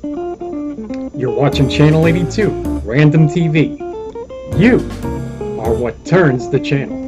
You're watching Channel 82, Random TV. You are what turns the channel.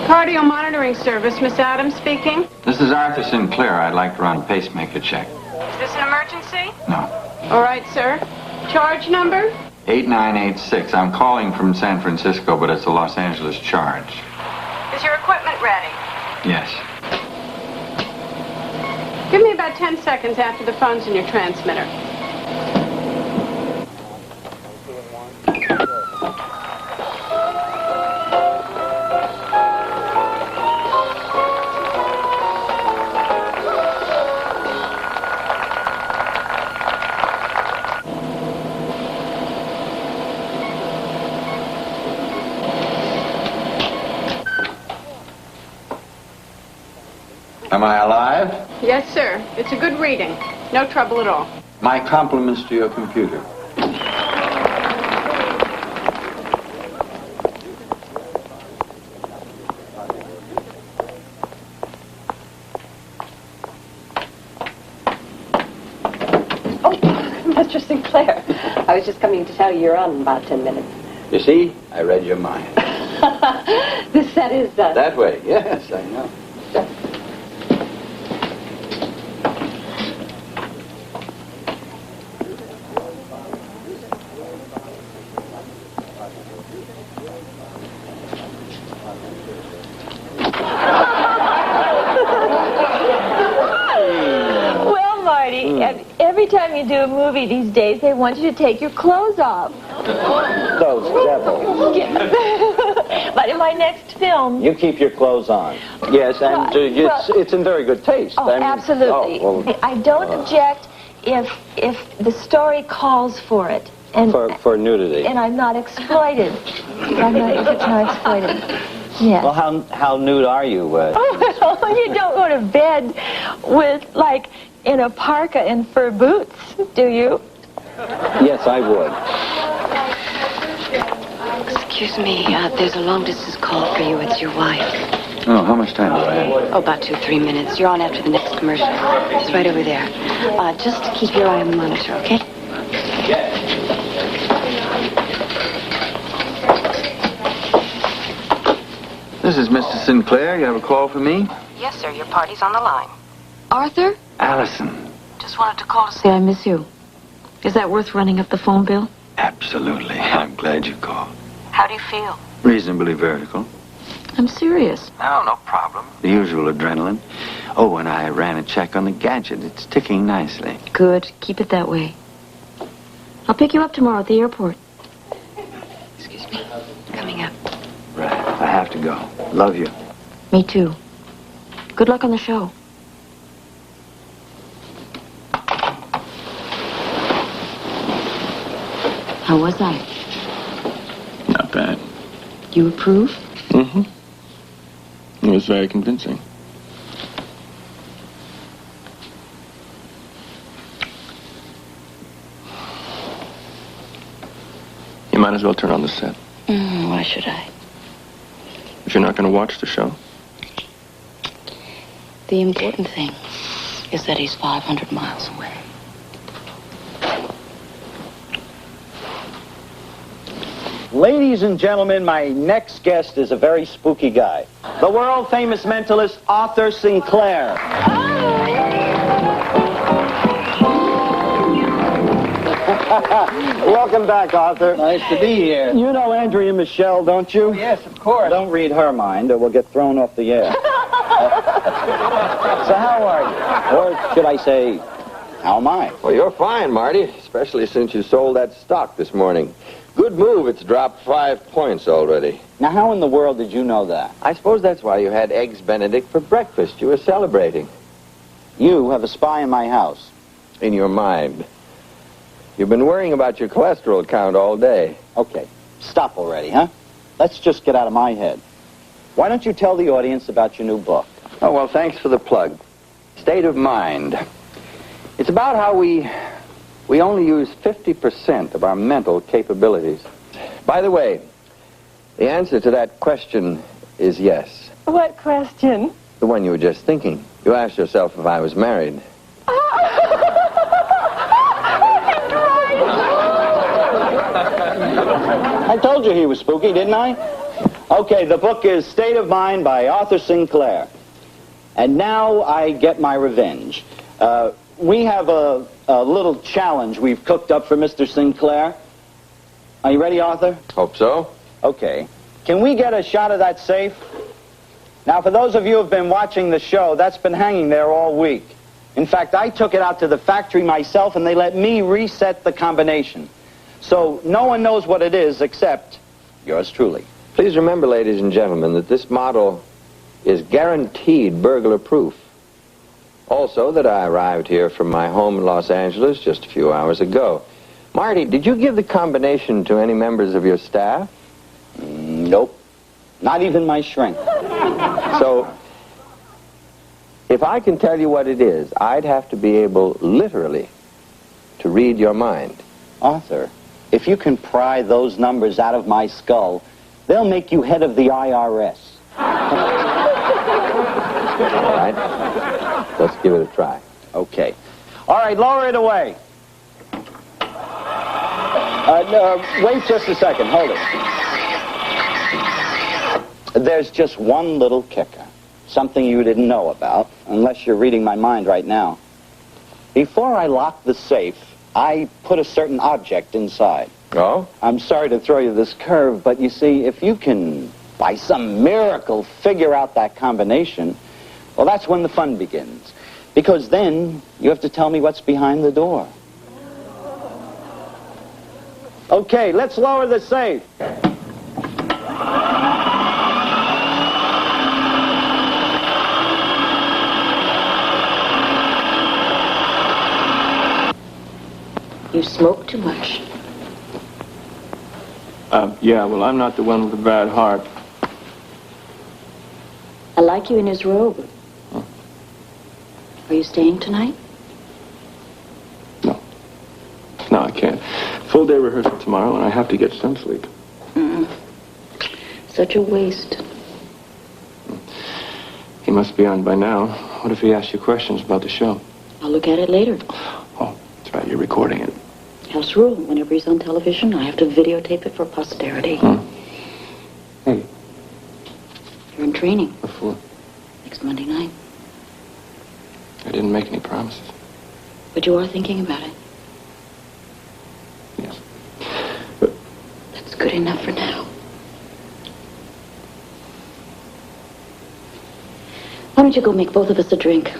Cardio monitoring service, Miss Adams speaking. This is Arthur Sinclair. I'd like to run a pacemaker check. Is this an emergency? No. All right, sir. Charge number? 8986. I'm calling from San Francisco, but it's a Los Angeles charge. Is your equipment ready? Yes. Give me about 10 seconds after the phone's in your transmitter. Am I alive? Yes, sir. It's a good reading. No trouble at all. My compliments to your computer. Oh, Mr. Sinclair. I was just coming to tell you you're on in about 10 minutes. You see? I read your mind. This set is done. That way. Yes, I know. Every time you do a movie these days, they want you to take your clothes off. Those devils. But in my next film... You keep your clothes on. Yes, and it's in very good taste. Oh, absolutely. I don't object if the story calls for it. And, for nudity. And I'm not exploited. If it's not exploited. Yeah. Well, how nude are you? You don't go to bed with, like, in a parka and fur boots, do you? Yes, I would. Excuse me, there's a long-distance call for you. It's your wife. Oh, how much time do I have? Oh, about 2-3 minutes. You're on after the next commercial. It's right over there. Just keep your eye on the monitor, okay? Yes. This is Mr. Sinclair. You have a call for me? Yes, sir. Your party's on the line. Arthur? Allison. Just wanted to call to say I miss you. Is that worth running up the phone bill? Absolutely. I'm glad you called. How do you feel? Reasonably vertical. I'm serious. No problem. The usual adrenaline. Oh, and I ran a check on the gadget. It's ticking nicely. Good. Keep it that way. I'll pick you up tomorrow at the airport. Excuse me. Coming up. Right. I have to go. Love you. Me too. Good luck on the show. How was I? Not bad. You approve? Mm-hmm. It was very convincing. You might as well turn on the set. Why should I? If you're not going to watch the show. The important thing is that he's 500 miles away. Ladies and gentlemen, my next guest is a very spooky guy. The world-famous mentalist Arthur Sinclair. Welcome back, Arthur. Nice to be here. You know Andrea Michelle, don't you? Yes, of course. Don't read her mind, or we'll get thrown off the air. So how are you? Or should I say, how am I? Well, you're fine, Marty, especially since you sold that stock this morning. Good move. It's dropped 5 points already. Now, how in the world did you know that? I suppose that's why you had Eggs Benedict for breakfast. You were celebrating. You have a spy in my house. In your mind. You've been worrying about your cholesterol count all day. Okay, stop already, huh? Let's just get out of my head. Why don't you tell the audience about your new book? Oh, well, thanks for the plug. State of Mind. It's about how we only use 50% of our mental capabilities. By the way, the answer to that question is yes. What question? The one you were just thinking. You asked yourself if I was married. I told you he was spooky, didn't I? Okay, the book is State of Mind by Arthur Sinclair. And now I get my revenge. We have a little challenge we've cooked up for Mr. Sinclair. Are you ready, Arthur? Hope so. Okay. Can we get a shot of that safe? Now, for those of you who have been watching the show, that's been hanging there all week. In fact, I took it out to the factory myself, and they let me reset the combination. So no one knows what it is except yours truly. Please remember, ladies and gentlemen, that this model is guaranteed burglar-proof. Also, that I arrived here from my home in Los Angeles just a few hours ago. Marty, did you give the combination to any members of your staff? Nope. Not even my shrink. So, if I can tell you what it is, I'd have to be able, literally, to read your mind. Arthur, if you can pry those numbers out of my skull, they'll make you head of the IRS. All right. Let's give it a try. Okay. All right, lower it away. Wait just a second. Hold it. There's just one little kicker. Something you didn't know about, unless you're reading my mind right now. Before I locked the safe, I put a certain object inside. Oh? I'm sorry to throw you this curve, but you see, if you can, by some miracle, figure out that combination, well, that's when the fun begins. Because then you have to tell me what's behind the door. Okay, let's lower the safe. You smoke too much. Yeah, well, I'm not the one with a bad heart. I like you in his robe. Are you staying tonight? No. No, I can't. Full day rehearsal tomorrow, and I have to get some sleep. Such a waste. He must be on by now. What if he asks you questions about the show? I'll look at it later. Oh, that's right, you're recording it. House rule. Whenever he's on television, I have to videotape it for posterity. Hey. You're in training. What for? Next Monday night. I didn't make any promises. But you are thinking about it. Yes. But That's good enough for now. Why don't don't you go make both of us a drink?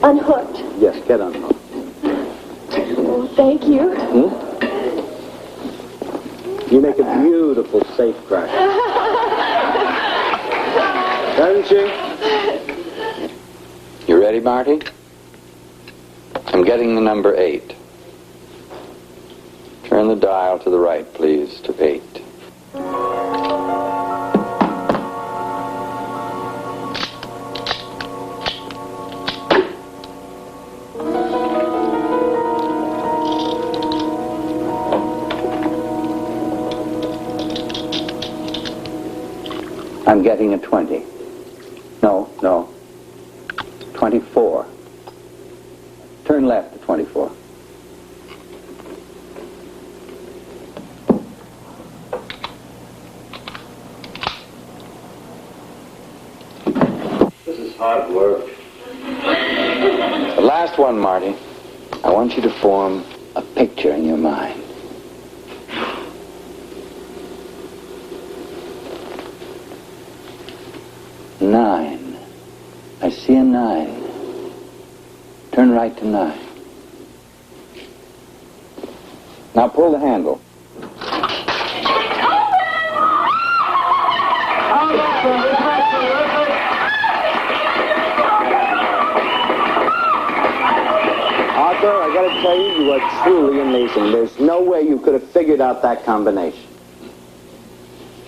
Unhooked. Yes, get unhooked. Oh, thank you. You make a beautiful safe cracker. Doesn't she? You ready, Marty? I'm getting the number 8. Turn the dial to the right, please, to 8. I'm getting a 20. No. 24. Turn left to 24. This is hard work. The last one, Marty. I want you to form a picture in your mind. Nine. I see a 9. Turn right to 9. Now pull the handle. Arthur, I gotta tell you, you are truly amazing. There's no way you could have figured out that combination.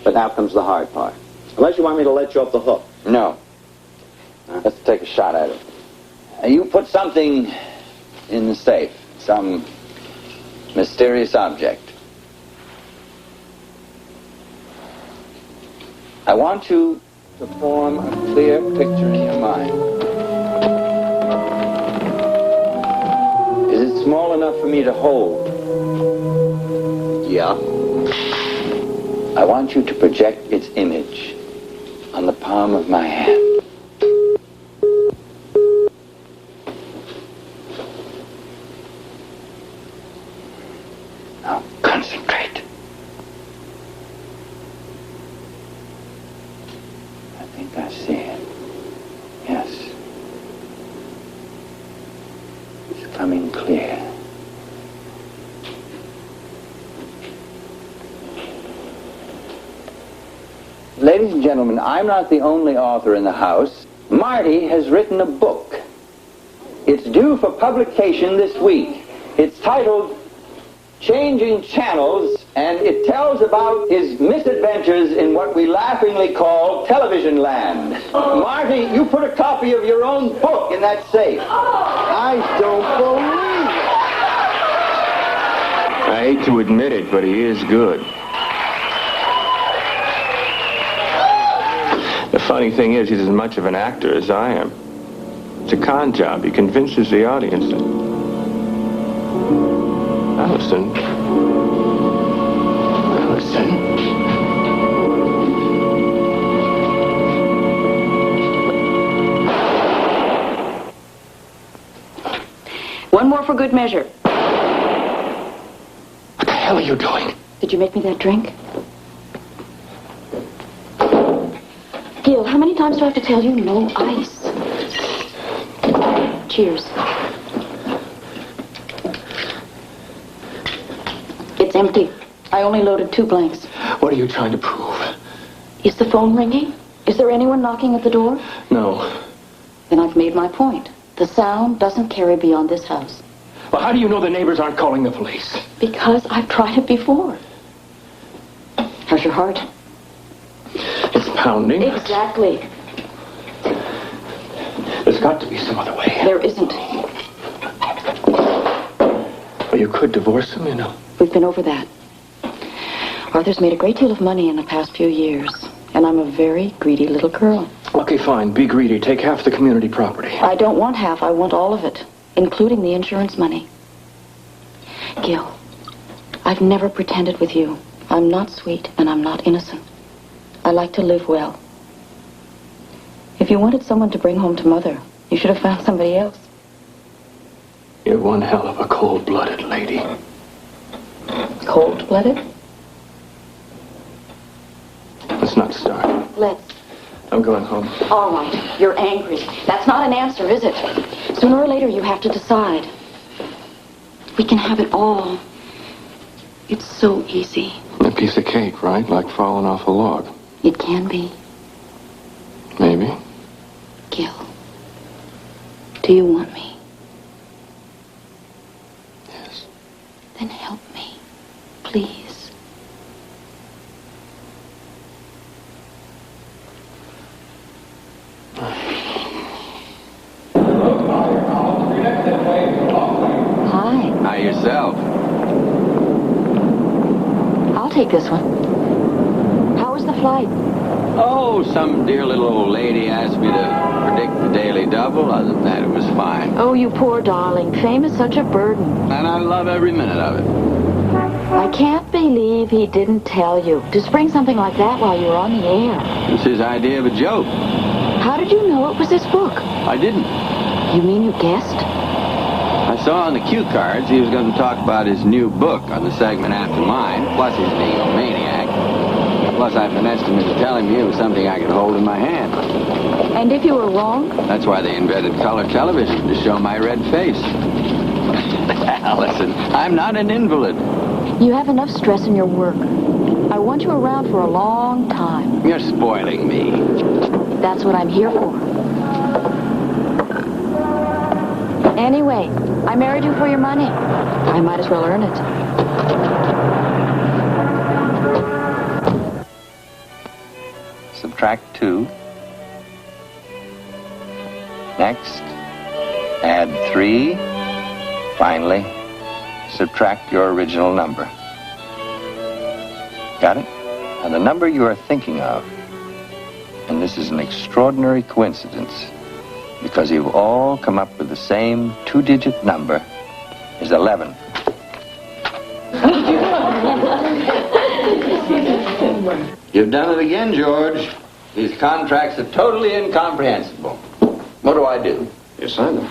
But now comes the hard part. Unless you want me to let you off the hook. No. Let's take a shot at it. You put something in the safe. Some mysterious object. I want you to form a clear picture in your mind. Is it small enough for me to hold? Yeah. I want you to project its image on the palm of my hand. Now concentrate. I think I see it. Yes. It's coming clear. Ladies and gentlemen, I'm not the only author in the house. Marty has written a book. It's due for publication this week. It's titled Changing Channels, and it tells about his misadventures in what we laughingly call television land. Marty, you put a copy of your own book in that safe. I don't believe it. I hate to admit it, but he is good. The funny thing is, he's as much of an actor as I am. It's a con job. He convinces the audience that... Allison. One more for good measure. What the hell are you doing? Did you make me that drink? Gil, how many times do I have to tell you no ice? Cheers. It's empty. I only loaded 2 blanks. What are you trying to prove? Is the phone ringing? Is there anyone knocking at the door? No. Then And I've made my point. The sound doesn't carry beyond this house. Well, how do you know the neighbors aren't calling the police? Because I've tried it before. How's your heart? It's pounding. Exactly. There's got to be some other way. There isn't. Well, you could divorce him, you know. We've been over that. Arthur's made a great deal of money in the past few years, and I'm a very greedy little girl. Okay, fine. Be greedy. Take half the community property. I don't want half. I want all of it, including the insurance money. Gil, I've never pretended with you. I'm not sweet, and I'm not innocent. I like to live well. If you wanted someone to bring home to Mother, you should have found somebody else. You're one hell of a cold-blooded lady. Cold-blooded? Let's not start. Let's. I'm going home. All right, you're angry. That's not an answer, is it? Sooner or later, you have to decide. We can have it all. It's so easy. A piece of cake, right? Like falling off a log. It can be. Maybe. Gil, do you want me? Yes. Then help me, please. Hi. Hi, yourself. I'll take this one. How was the flight? Oh, some dear little old lady asked me to predict the Daily Double. Other than that, it was fine. Oh, you poor darling. Fame is such a burden. And I love every minute of it. I can't believe he didn't tell you to spring something like that while you were on the air. It's his idea of a joke. How did you know it was this book? I didn't. You mean you guessed? I saw on the cue cards he was going to talk about his new book on the segment after mine, plus his egomaniac. Plus, I finessed him into telling me it was something I could hold in my hand. And if you were wrong? That's why they invented color television, to show my red face. Allison, I'm not an invalid. You have enough stress in your work. I want you around for a long time. You're spoiling me. That's what I'm here for. Anyway, I married you for your money. I might as well earn it. Subtract 2. Next, add 3. Finally, subtract your original number. Got it? Now, the number you are thinking of, and this is an extraordinary coincidence, because you've all come up with the same 2-digit number, is 11. You've done it again, George. These contracts are totally incomprehensible. What do I do? You sign them.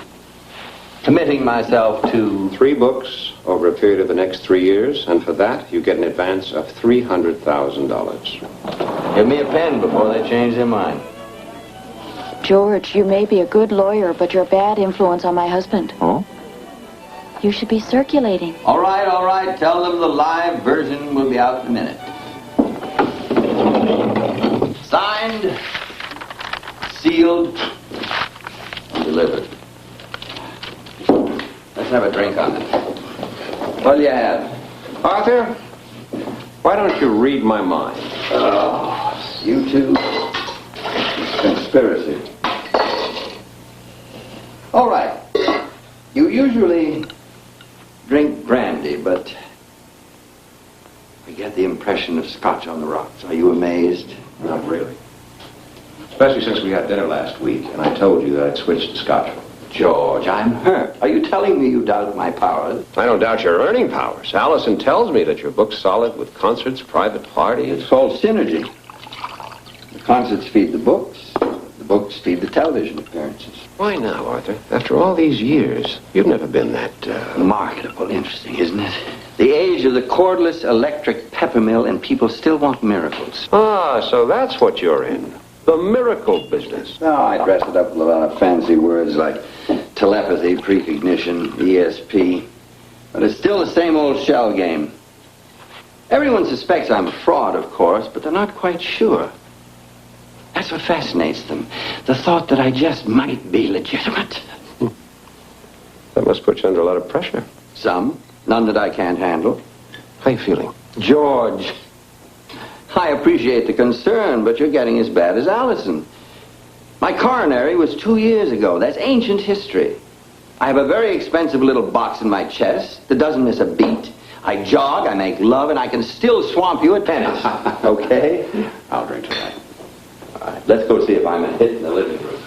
Committing myself to... 3 books over a period of the next 3 years, and for that, you get an advance of $300,000. Give me a pen before they change their mind. George, you may be a good lawyer, but you're a bad influence on my husband. Oh? You should be circulating. All right, all right. Tell them the live version will be out in a minute. Signed, sealed, and delivered. Let's have a drink on it. What'll you have? Arthur, why don't you read my mind? Oh, you two. Conspiracy. All right. You usually drink brandy, but I get the impression of scotch on the rocks. Are you amazed? Not really. Especially since we had dinner last week, and I told you that I'd switched to scotch. George, I'm hurt. Are you telling me you doubt my powers? I don't doubt your earning powers. Allison tells me that your book's solid with concerts, private parties. It's called synergy. The concerts feed the books. The books feed the television appearances. Why now, Arthur? After all these years, you've never been that, Marketable. Interesting, isn't it? The age of the cordless electric peppermill, and people still want miracles. Ah, so that's what you're in. The miracle business. No, I dress it up with a lot of fancy words like telepathy, precognition, ESP. But it's still the same old shell game. Everyone suspects I'm a fraud, of course, but they're not quite sure. That's That's what fascinates them. The thought that I just might be legitimate. That must put you under a lot of pressure. Some. None that I can't handle. How are you feeling? George, I appreciate the concern, but you're getting as bad as Allison. My coronary was 2 years ago. That's ancient history. I have a very expensive little box in my chest that doesn't miss a beat. I jog, I make love, and I can still swamp you at tennis. Okay? I'll drink to that. All right, let's go see if I'm a hit in the living room.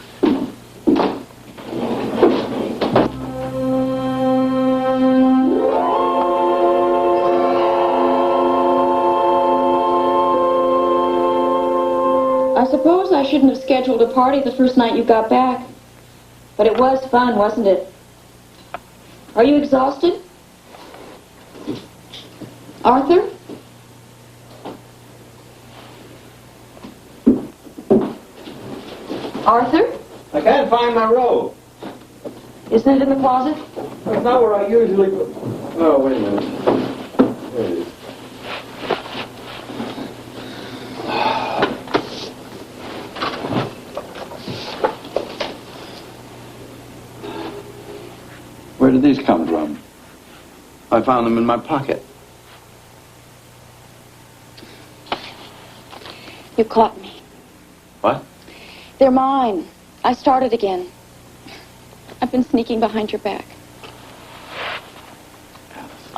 I suppose I shouldn't have scheduled a party the first night you got back. But it was fun, wasn't it? Are you exhausted? Arthur? Arthur? I can't find my robe. Isn't it in the closet? That's not where I usually go. Oh, wait a minute. There it is. Where did these come from? I found them in my pocket. You caught me. What? They're mine. I started again. I've been sneaking behind your back.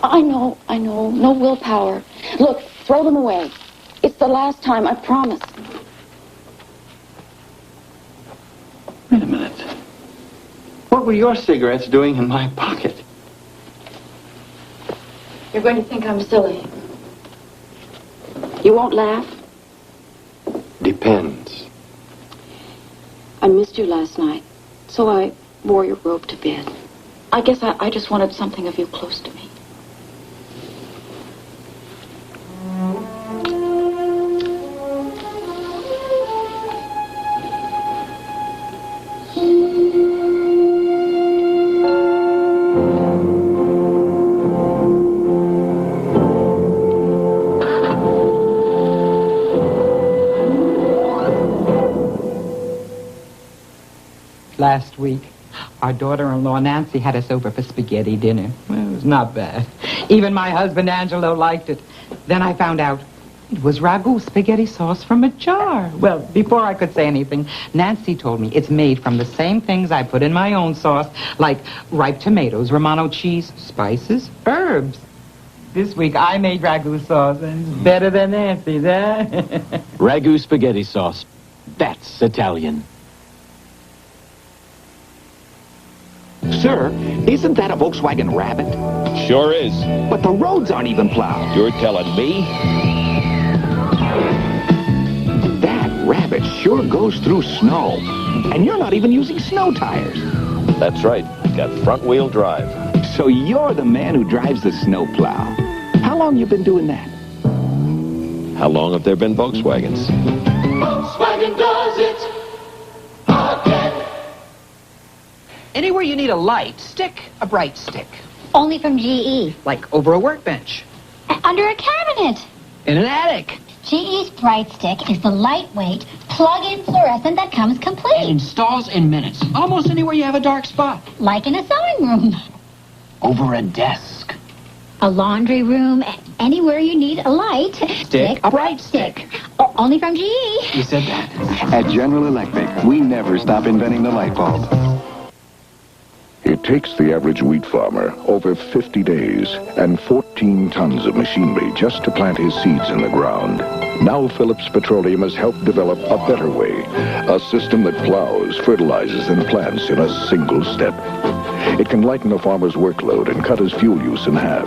I know. No willpower. Look, throw them away. It's the last time, I promise. Wait a minute. What were your cigarettes doing in my pocket? You're going to think I'm silly. You won't laugh? Depends. I missed you last night, so I wore your robe to bed. I guess I just wanted something of you close to me. Last week, our daughter-in-law Nancy had us over for spaghetti dinner. Well, it was not bad. Even my husband Angelo liked it. Then I found out it was ragu spaghetti sauce from a jar. Well, before I could say anything, Nancy told me it's made from the same things I put in my own sauce, like ripe tomatoes, Romano cheese, spices, herbs. This week I made ragu sauce, and it's better than Nancy's, eh? Ragu spaghetti sauce. That's Italian. Sir, isn't that a Volkswagen Rabbit? Sure is. But the roads aren't even plowed. You're telling me? That Rabbit sure goes through snow. And you're not even using snow tires. That's right. Got front-wheel drive. So you're the man who drives the snowplow. How long you been doing that? How long have there been Volkswagens? Volkswagen does it again. Anywhere you need a light stick, a bright stick. Only from GE. Like over a workbench. Under a cabinet. In an attic. GE's Bright Stick is the lightweight, plug-in fluorescent that comes complete. And installs in minutes. Almost anywhere you have a dark spot. Like in a sewing room. Over a desk. A laundry room. Anywhere you need a light. Stick. A bright stick. Only from GE. You said that. At General Electric, we never stop inventing the light bulb. It takes the average wheat farmer over 50 days and 14 tons of machinery just to plant his seeds in the ground. Now Phillips Petroleum has helped develop a better way, a system that plows, fertilizes, and plants in a single step. It can lighten a farmer's workload and cut his fuel use in half,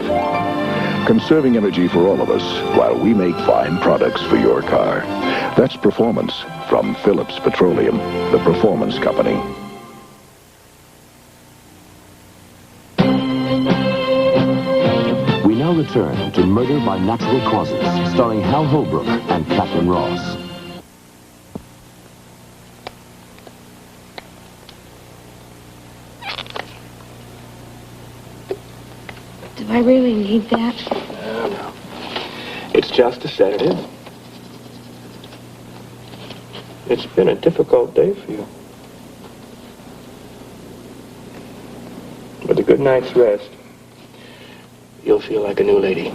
conserving energy for all of us while we make fine products for your car. That's performance from Phillips Petroleum, the performance company. We now return to Murder by Natural Causes, starring Hal Holbrook and Catherine Ross. Do I really need that? No. It's just a sedative. It's been a difficult day for you. With a good night's rest, you'll feel like a new lady.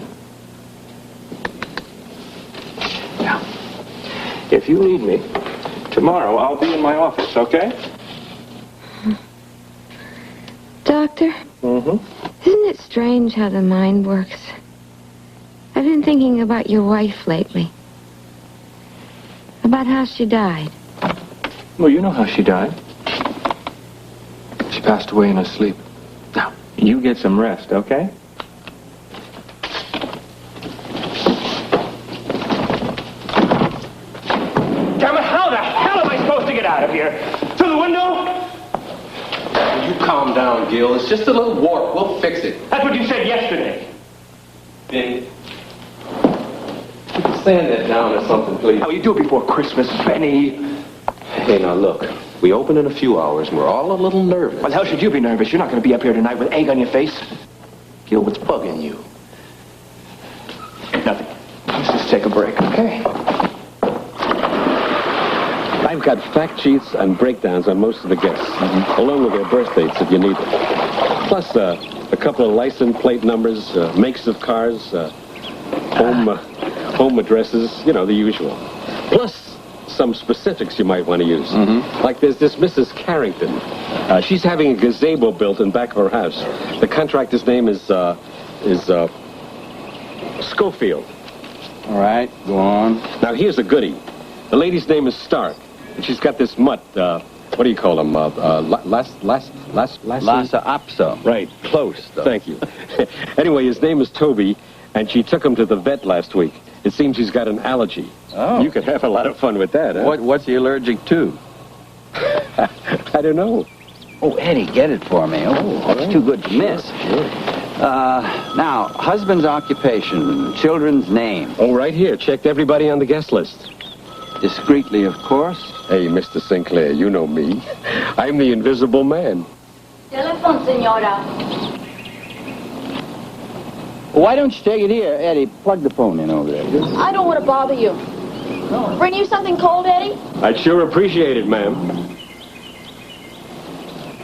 Now, if you need me, tomorrow I'll be in my office, okay? Doctor? Mm-hmm. Isn't it strange how the mind works? I've been thinking about your wife lately. About how she died. Well, you know how she died. She passed away in her sleep. Now, you get some rest, okay? Damn it, how the hell am I supposed to get out of here? Through the window? You calm down, Gil. It's just a little warp. We'll fix it. That's what you said yesterday. Benny, you can stand that down or something, please. How you do it before Christmas, Benny? Hey, now look. We open in a few hours, and we're all a little nervous. Why the hell should you be nervous? You're not going to be up here tonight with egg on your face. Gil, what's bugging you? Nothing. Let's just take a break, okay? I've got fact sheets and breakdowns on most of the guests, along with their birth dates if you need them. Plus a couple of license plate numbers, makes of cars, home addresses, you know, the usual. Plus some specifics you might want to use. Like there's this Mrs. Carrington. She's having a gazebo built in back of her house. The contractor's name is Schofield. All right, go on. Now here's a goodie. The lady's name is Stark. And she's got this mutt, what do you call him? Lassa Opso. Right. Close, though. Thank you. Anyway, his name is Toby, and she took him to the vet last week. It seems he's got an allergy. Oh. You could have a lot of fun with that, huh? What's he allergic to? I don't know. Oh, Eddie, get it for me. Oh, it's too good to miss. Sure. Now, husband's occupation, children's name. Oh, right here. Checked everybody on the guest list. Discreetly, of course. Hey, Mr. Sinclair, you know me. I'm the invisible man. Telephone, senora. Why don't you take it here, Eddie? Plug the phone in over there. I don't want to bother you. Bring you something cold, Eddie? I'd sure appreciate it, ma'am.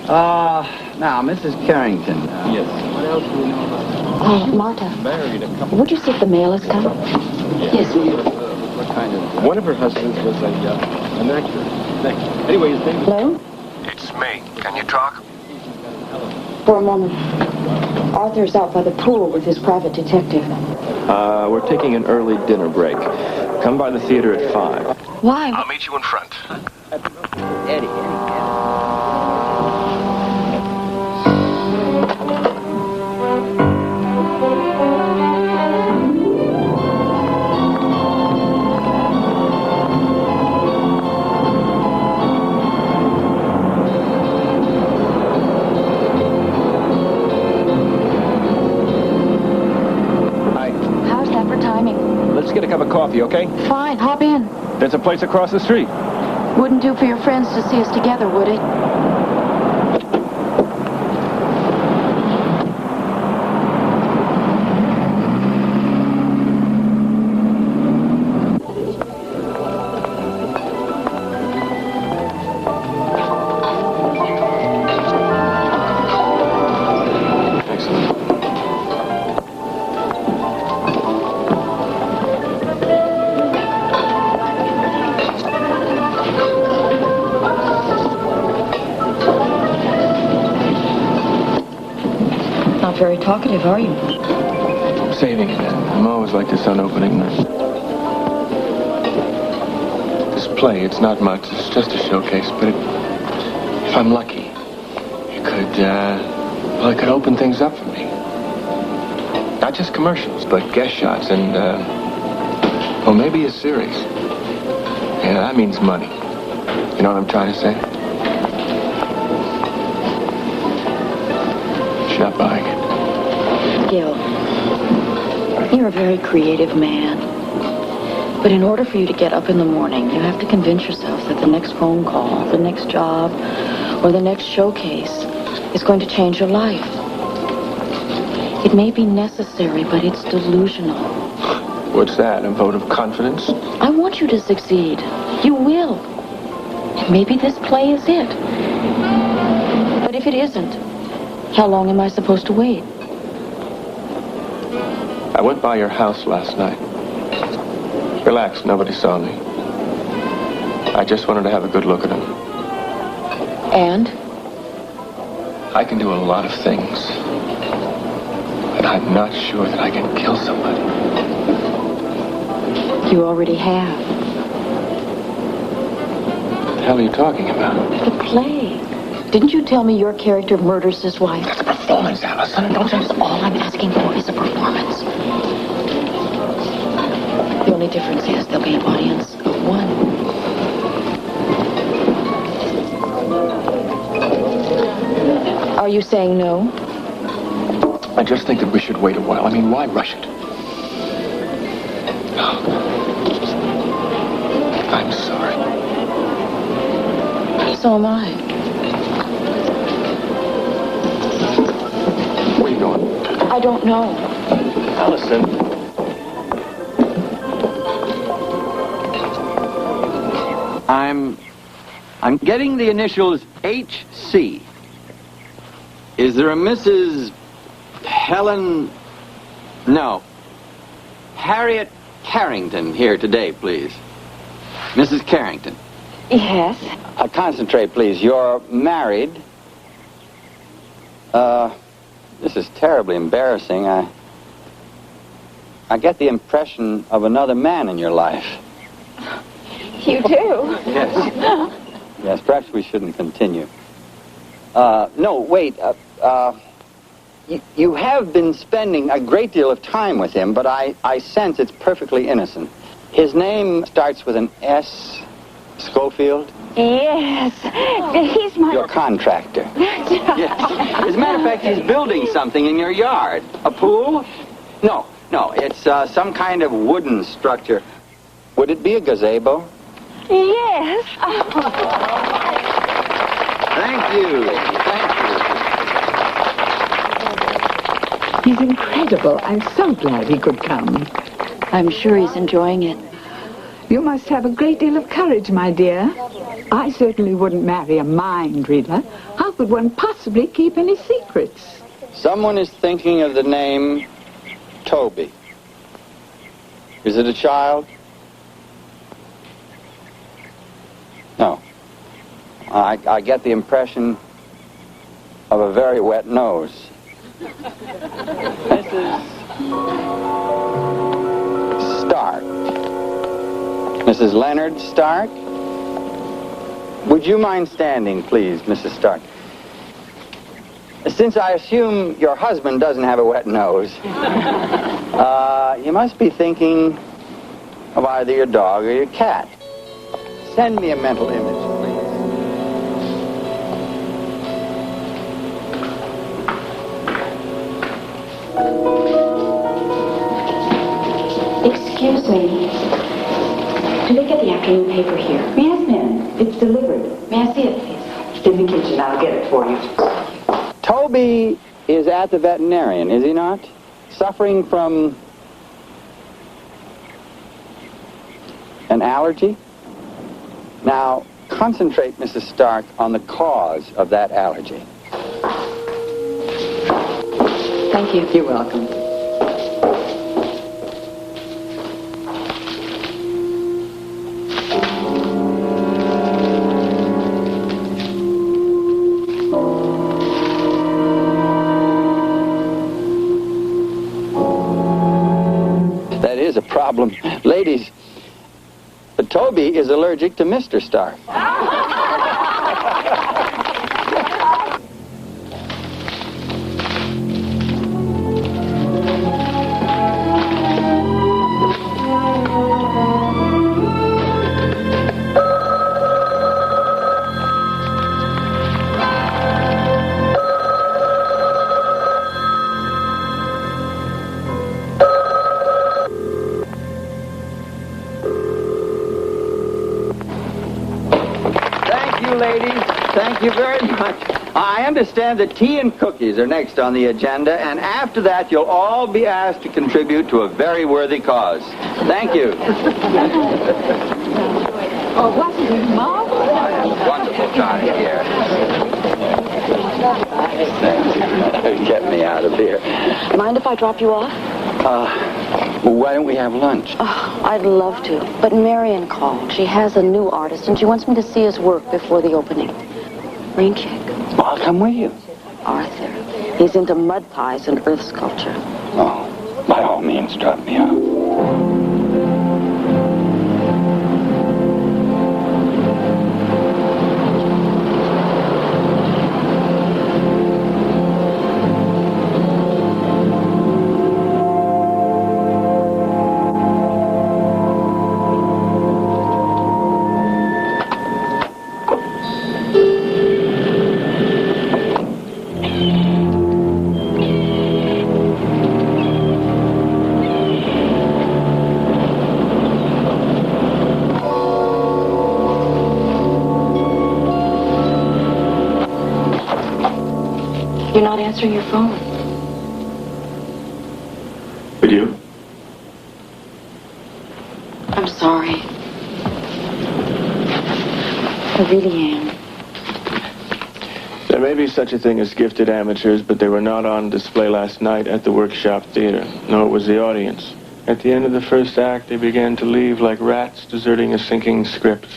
Now, Mrs. Carrington. Yes. What else do we know about her? Oh, Marta. Married a couple. Would you see if the mail has come? Yes. What kind of... One of her husbands was an actor. Thanks. Anyway, his name is... Hello? It's me. Can you talk? For a moment. Arthur's out by the pool with his private detective. We're taking an early dinner break. Come by the theater at 5. Why? I'll meet you in front. Eddie. Let's get a cup of coffee, okay? Fine, hop in. There's a place across the street. Wouldn't do for your friends to see us together, would it? Not very talkative, are you? I'm saving it. I'm always like this on opening night. This play, it's not much. It's just a showcase, but if I'm lucky, it could open things up for me. Not just commercials, but guest shots and, maybe a series. Yeah, that means money. You know what I'm trying to say? Stop buying it. Gil, you're a very creative man. But in order for you to get up in the morning, you have to convince yourself that the next phone call, the next job, or the next showcase is going to change your life. It may be necessary, but it's delusional. What's that, a vote of confidence? I want you to succeed. You will. Maybe this play is it. But if it isn't, how long am I supposed to wait? I went by your house last night. Relax, nobody saw me. I just wanted to have a good look at him. And? I can do a lot of things. But I'm not sure that I can kill somebody. You already have. What the hell are you talking about? The play. Didn't you tell me your character murders his wife? That's a performance, Allison. Don't you... All I'm asking for is a performance. The only difference is there'll be an audience of one. Are you saying no? I just think that we should wait a while. I mean, why rush it? I'm sorry. So am I. Where are you going? I don't know. Allison. I'm getting the initials HC. Is there a Mrs. Helen... No. Harriet Carrington here today, please. Mrs. Carrington. Yes. Concentrate, please. You're married. This is terribly embarrassing. I get the impression of another man in your life. You do? Yes. Yes, perhaps we shouldn't continue. No, wait. You have been spending a great deal of time with him, but I sense it's perfectly innocent. His name starts with an S. Schofield? Yes. He's my... Your contractor. Yes. As a matter of fact, he's building something in your yard. A pool? No, it's some kind of wooden structure. Would it be a gazebo? Yes. Thank you. He's incredible. I'm so glad he could come. I'm sure he's enjoying it. You must have a great deal of courage, my dear. I certainly wouldn't marry a mind reader. How could one possibly keep any secrets? Someone is thinking of the name Toby. Is it a child? No. I get the impression of a very wet nose. Mrs. Stark. Mrs. Leonard Stark? Would you mind standing, please, Mrs. Stark? Since I assume your husband doesn't have a wet nose, you must be thinking of either your dog or your cat. Send me a mental image, please. Excuse me. Do they get the afternoon paper here? Yes, ma'am. It's delivered. May I see it, please? It's in the kitchen. I'll get it for you. Toby is at the veterinarian, is he not? Suffering from an allergy? Now, concentrate, Mrs. Stark, on the cause of that allergy. Thank you. You're welcome. That is a problem. Ladies, but Toby is allergic to Mr. Stark. Thank you very much. I understand that tea and cookies are next on the agenda, and after that, you'll all be asked to contribute to a very worthy cause. Thank you. Oh, wasn't it marvelous? Wonderful time here. Get me out of here. Mind if I drop you off? Well, why don't we have lunch? Oh, I'd love to. But Marion called. She has a new artist, and she wants me to see his work before the opening. Rain check. Well, I'll come with you. Arthur. He's into mud pies and earth sculpture. Oh, by all means, drop me off. You're not answering your phone. Would you? I'm sorry. I really am. There may be such a thing as gifted amateurs, but they were not on display last night at the Workshop Theater, nor was the audience. At the end of the first act, they began to leave like rats deserting a sinking script.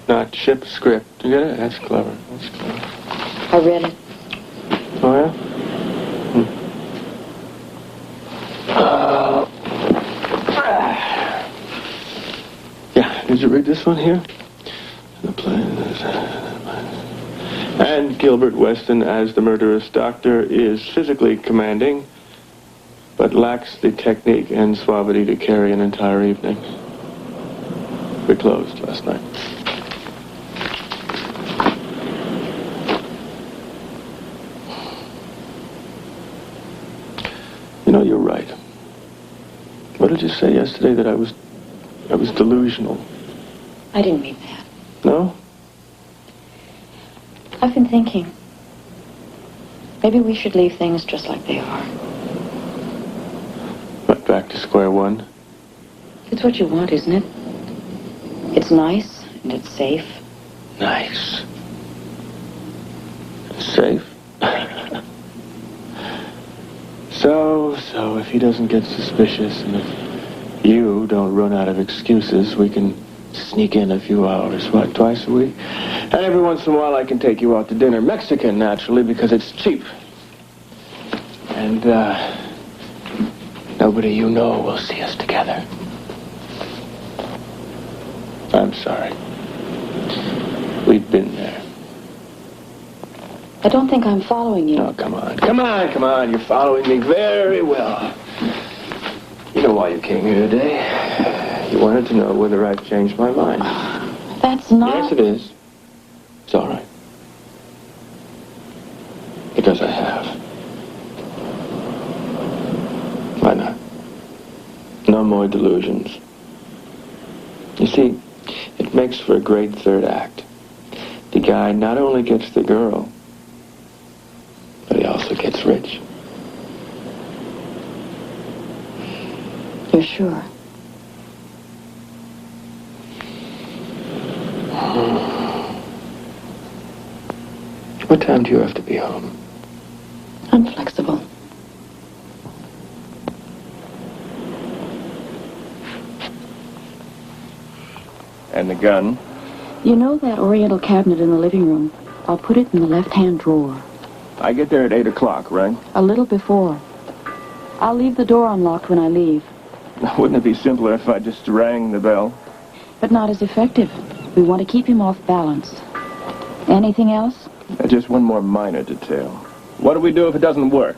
Not ship script. You get it? That's clever. That's clever. I read it. Oh, yeah? Yeah, did you read this one here? The play. And Gilbert Weston as the murderous doctor is physically commanding, but lacks the technique and suavity to carry an entire evening. We closed last night. You know, you're right. What did you say yesterday that I was delusional? I didn't mean that. No? I've been thinking. Maybe we should leave things just like they are. But back to square one? It's what you want, isn't it? It's nice and it's safe. Nice. Safe. So if he doesn't get suspicious and if you don't run out of excuses, we can sneak in a few hours, what, twice a week? And every once in a while I can take you out to dinner. Mexican, naturally, because it's cheap. And, nobody you know will see us together. I'm sorry. We've been there. I don't think I'm following you. Oh, come on. Come on. You're following me very well. You know why you came here today. You wanted to know whether I've changed my mind. That's not... Yes, it is. It's all right. Because I have. Why not? No more delusions. You see, it makes for a great third act. The guy not only gets the girl, but he also gets rich. You're sure? What time do you have to be home? I'm flexible. And the gun? You know that oriental cabinet in the living room? I'll put it in the left-hand drawer. I get there at 8 o'clock, right? A little before. I'll leave the door unlocked when I leave. Wouldn't it be simpler if I just rang the bell? But not as effective. We want to keep him off balance. Anything else? Just one more minor detail. What do we do if it doesn't work?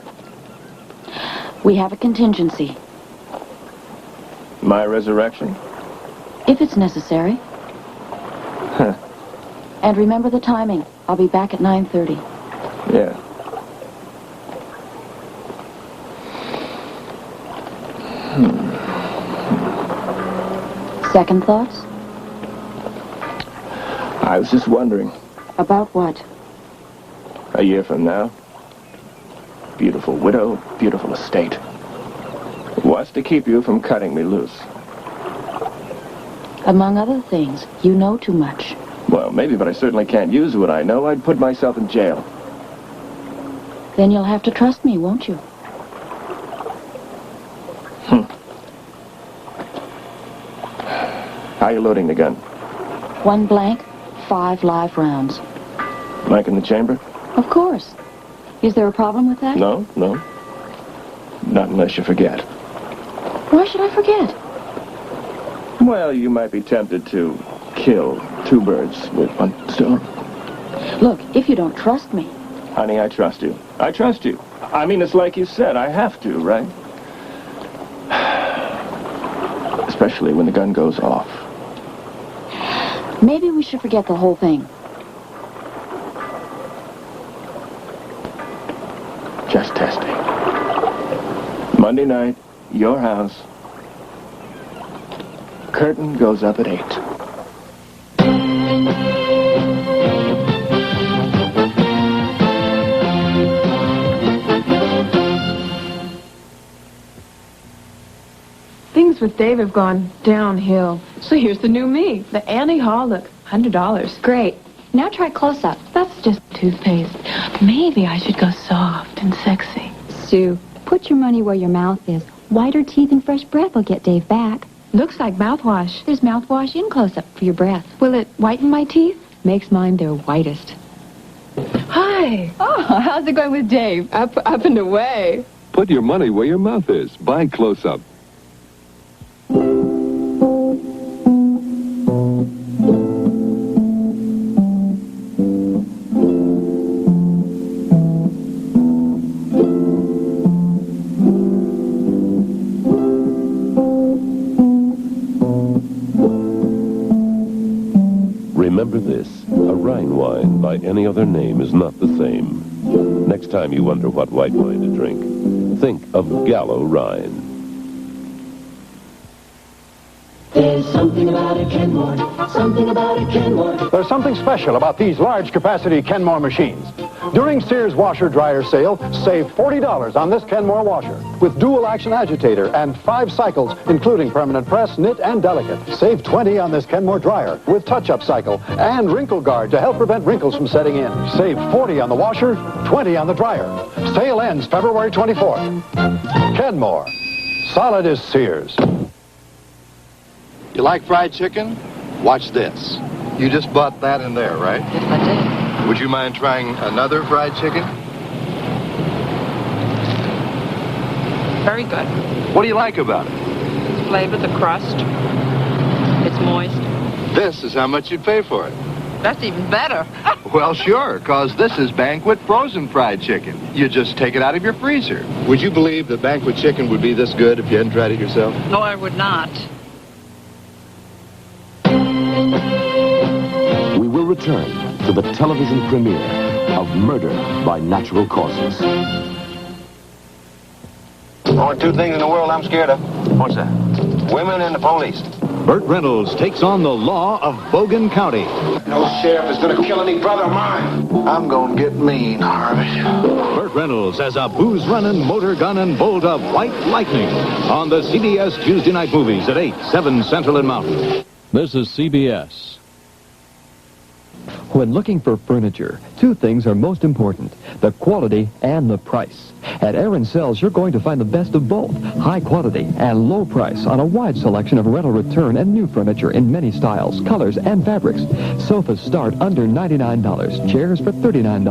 We have a contingency. My resurrection? If it's necessary. Huh. And remember the timing. I'll be back at 9:30. Yeah. Second thoughts? I was just wondering. About what? A year from now? Beautiful widow, beautiful estate. What's to keep you from cutting me loose? Among other things, you know too much. Well, maybe, but I certainly can't use what I know. I'd put myself in jail. Then you'll have to trust me, won't you? How are you loading the gun? 1 blank, 5 live rounds. Blank in the chamber? Of course. Is there a problem with that? No. Not unless you forget. Why should I forget? Well, you might be tempted to kill 2 birds with 1 stone. Look, if you don't trust me... Honey, I trust you. I trust you. I mean, it's like you said, I have to, right? Especially when the gun goes off. Maybe we should forget the whole thing. Just testing. Monday night, your house. Curtain goes up at 8. Things with Dave have gone downhill. So here's the new me, the Annie Hall look, $100. Great. Now try close-up. That's just toothpaste. Maybe I should go soft and sexy. Sue, put your money where your mouth is. Whiter teeth and fresh breath will get Dave back. Looks like mouthwash. There's mouthwash in close-up for your breath. Will it whiten my teeth? Makes mine their whitest. Hi. Oh, how's it going with Dave? Up and away. Put your money where your mouth is. Buy close-up. Remember this, a Rhine wine by any other name is not the same. Next time you wonder what white wine to drink, think of Gallo Rhine. There's something about a Kenmore, something about a Kenmore. There's something special about these large-capacity Kenmore machines. During Sears washer-dryer sale, save $40 on this Kenmore washer with dual-action agitator and 5 cycles, including permanent press, knit, and delicate. Save $20 on this Kenmore dryer with touch-up cycle and wrinkle guard to help prevent wrinkles from setting in. Save $40 on the washer, $20 on the dryer. Sale ends February 24th. Kenmore. Solid as Sears. You like fried chicken? Watch this. You just bought that in there, right? Yes, I did. Would you mind trying another fried chicken? Very good. What do you like about it? It's flavored, the crust. It's moist. This is how much you'd pay for it. That's even better. Well, sure, because this is Banquet frozen fried chicken. You just take it out of your freezer. Would you believe that Banquet chicken would be this good if you hadn't tried it yourself? No, I would not. We will return to the television premiere of Murder by Natural Causes. Only 2 things in the world I'm scared of. What's that? Women and the police. Burt Reynolds takes on the law of Bogan County. No sheriff is going to kill any brother of mine. I'm going to get mean, Harvey. Burt Reynolds as a booze-running, motor-gunning bolt of white lightning on the CBS Tuesday night movies at 8, 7 Central and Mountain. This is CBS. When looking for furniture, 2 things are most important, the quality and the price. At Aaron Sells, you're going to find the best of both, high quality and low price on a wide selection of rental return and new furniture in many styles, colors, and fabrics. Sofas start under $99, chairs for $39,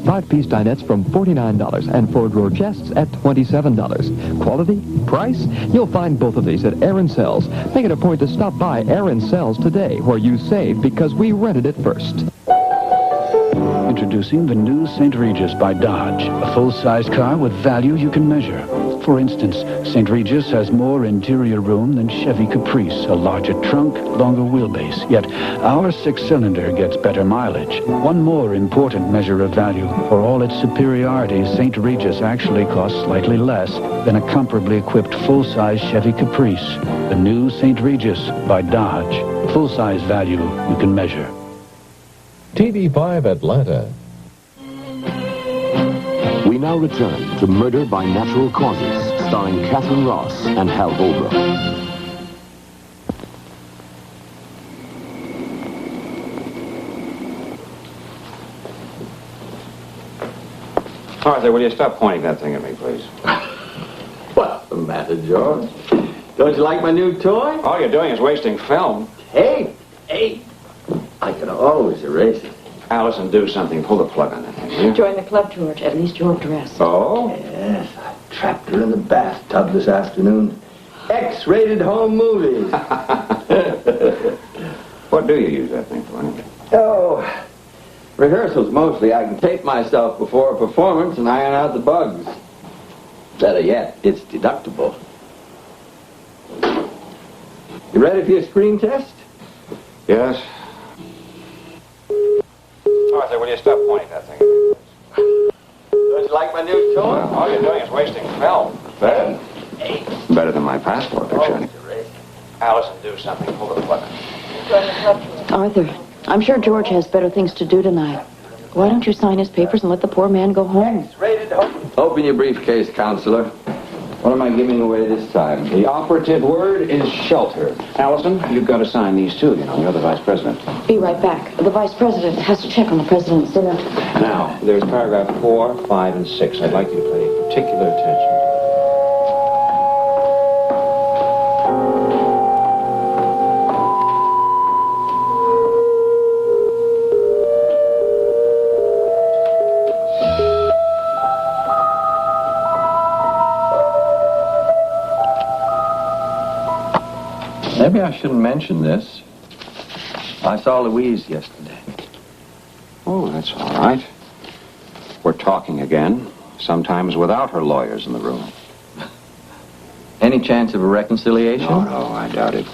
5-piece dinettes from $49, and 4-drawer chests at $27. Quality, price? You'll find both of these at Aaron Sells. Make it a point to stop by Aaron Sells today, where you save because we rented it first. Introducing the new St. Regis by Dodge, a full-size car with value you can measure. For instance, St. Regis has more interior room than Chevy Caprice, a larger trunk, longer wheelbase. Yet our 6-cylinder gets better mileage. One more important measure of value. For all its superiority, St. Regis actually costs slightly less than a comparably equipped full-size Chevy Caprice. The new St. Regis by Dodge. Full-size value you can measure. TV5 Atlanta. We now return to Murder by Natural Causes, starring Catherine Ross and Hal Holbrook. Arthur, will you stop pointing that thing at me, please? What's the matter, George? Don't you like my new toy? All you're doing is wasting film. Hey, I can always erase it. Allison, do something. Pull the plug on that thing, will you? Join the club, George. At least you're dressed. Oh? Yes, I trapped her in the bathtub this afternoon. X-rated home movies. What do you use that thing for, anyway? Oh, rehearsals mostly. I can tape myself before a performance and iron out the bugs. Better yet, it's deductible. You ready for your screen test? Yes. Arthur, will you stop pointing that thing at me, please? Don't you like my new toy? Well, all you're doing is wasting film. Better. Better than my passport picture. Allison, do something. Pull the plug. Arthur, I'm sure George has better things to do tonight. Why don't you sign his papers and let the poor man go home? Open your briefcase, counselor. What am I giving away this time? The operative word is shelter. Allison, you've got to sign these too, you know. You're the vice president. Be right back. The vice president has to check on the president's dinner. Now, there's paragraph 4, 5, and 6. I'd like you to pay particular attention. Maybe I shouldn't mention this. I saw Louise yesterday. Oh, that's all right. We're talking again, sometimes without her lawyers in the room. Any chance of a reconciliation? No, I doubt it.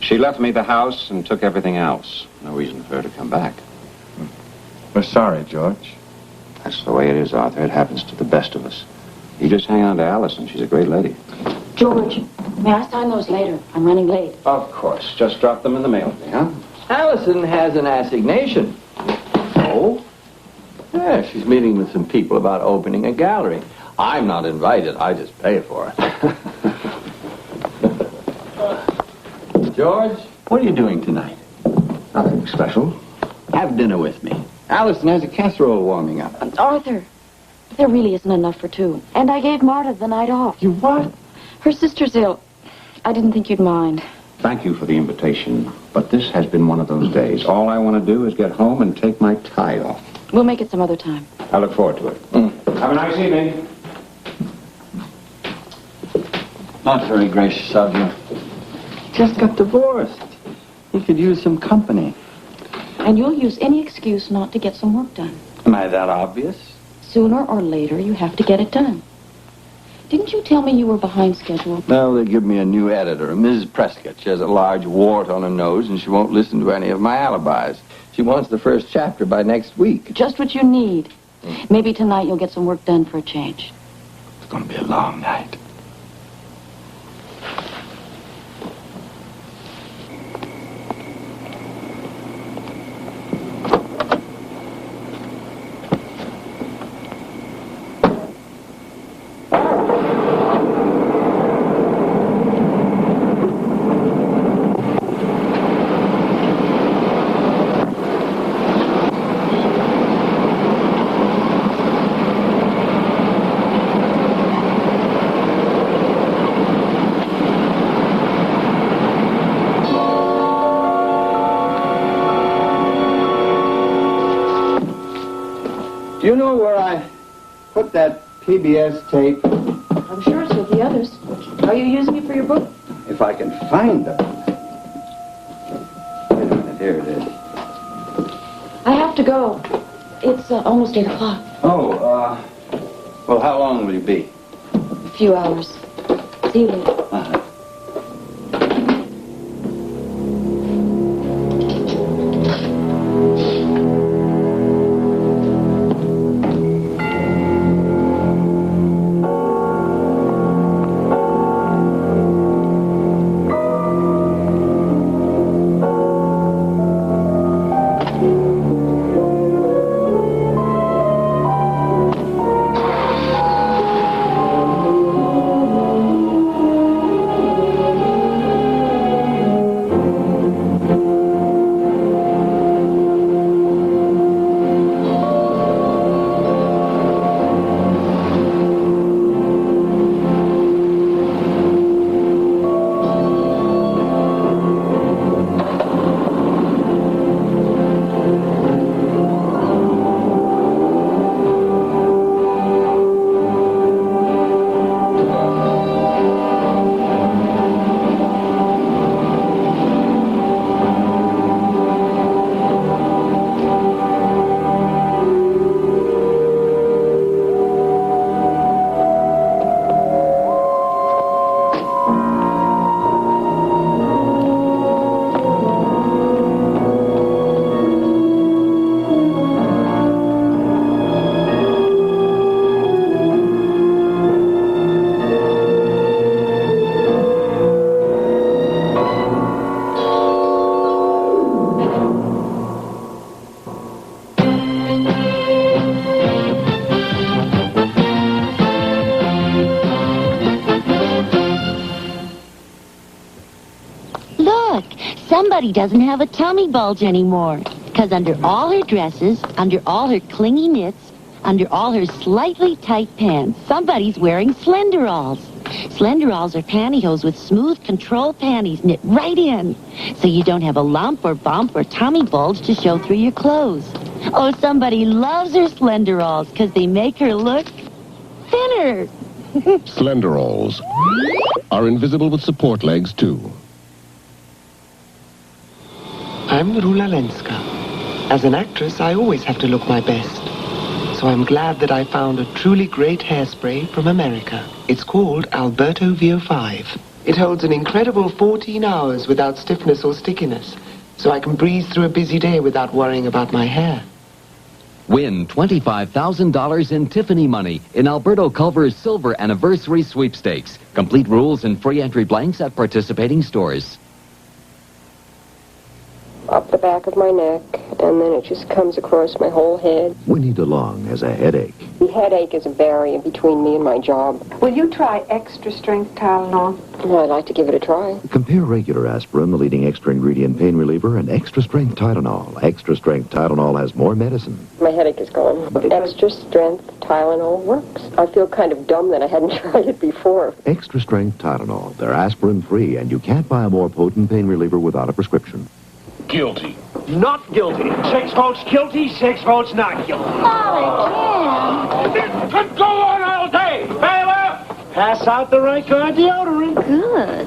She left me the house and took everything else. No reason for her to come back. We're sorry, George. That's the way it is, Arthur. It happens to the best of us. You just hang on to Allison. She's a great lady. George, may I sign those later? I'm running late. Of course. Just drop them in the mail, huh? Allison has an assignation. Oh? Yeah, she's meeting with some people about opening a gallery. I'm not invited. I just pay for it. George, what are you doing tonight? Nothing special. Have dinner with me. Allison has a casserole warming up. Arthur, there really isn't enough for two. And I gave Marta the night off. You what? Her sister's ill. I didn't think you'd mind. Thank you for the invitation, but this has been one of those days. All I want to do is get home and take my tie off. We'll make it some other time. I look forward to it. Have a nice evening. Not very gracious of you. Just got divorced. He could use some company. And you'll use any excuse not to get some work done. Am I that obvious? Sooner or later, you have to get it done. Didn't you tell me you were behind schedule? No, they give me a new editor, Mrs. Prescott. She has a large wart on her nose, and she won't listen to any of my alibis. She wants the first chapter by next week. Just what you need. Maybe tonight you'll get some work done for a change. It's going to be a long night. Do you know where I put that PBS tape? I'm sure it's with the others. Are you using it for your book? If I can find them. Wait a minute, here it is. I have to go. It's almost 8 o'clock. Oh, well, how long will you be? A few hours. See you later. somebody doesn't have a tummy bulge anymore. Because under all her dresses, under all her clingy knits, under all her slightly tight pants, somebody's wearing Slenderalls. Slenderalls are pantyhose with smooth control panties knit right in, so you don't have a lump or bump or tummy bulge to show through your clothes. Oh, somebody loves her Slenderalls because they make her look thinner. Slenderalls are invisible with support legs, too. I'm Rula Lenska. As an actress, I always have to look my best. So I'm glad that I found a truly great hairspray from America. It's called Alberto VO5. It holds an incredible 14 hours without stiffness or stickiness, so I can breeze through a busy day without worrying about my hair. Win $25,000 in Tiffany money in Alberto Culver's Silver Anniversary Sweepstakes. Complete rules and free entry blanks at participating stores. Up the back of my neck, and then it just comes across my whole head. Winnie DeLong has a headache. The headache is a barrier between me and my job. Will you try extra strength Tylenol? Well, I'd like to give it a try. Compare regular aspirin, the leading extra ingredient pain reliever, and extra strength Tylenol. Extra strength Tylenol has more medicine. My headache is gone. Extra strength Tylenol works. I feel kind of dumb that I hadn't tried it before. Extra strength Tylenol. They're aspirin free, and you can't buy a more potent pain reliever without a prescription. Guilty. Not guilty. 6 votes guilty, 6 votes not guilty. Oh, This could go on all day. Bailiff! Pass out the right guard deodorant.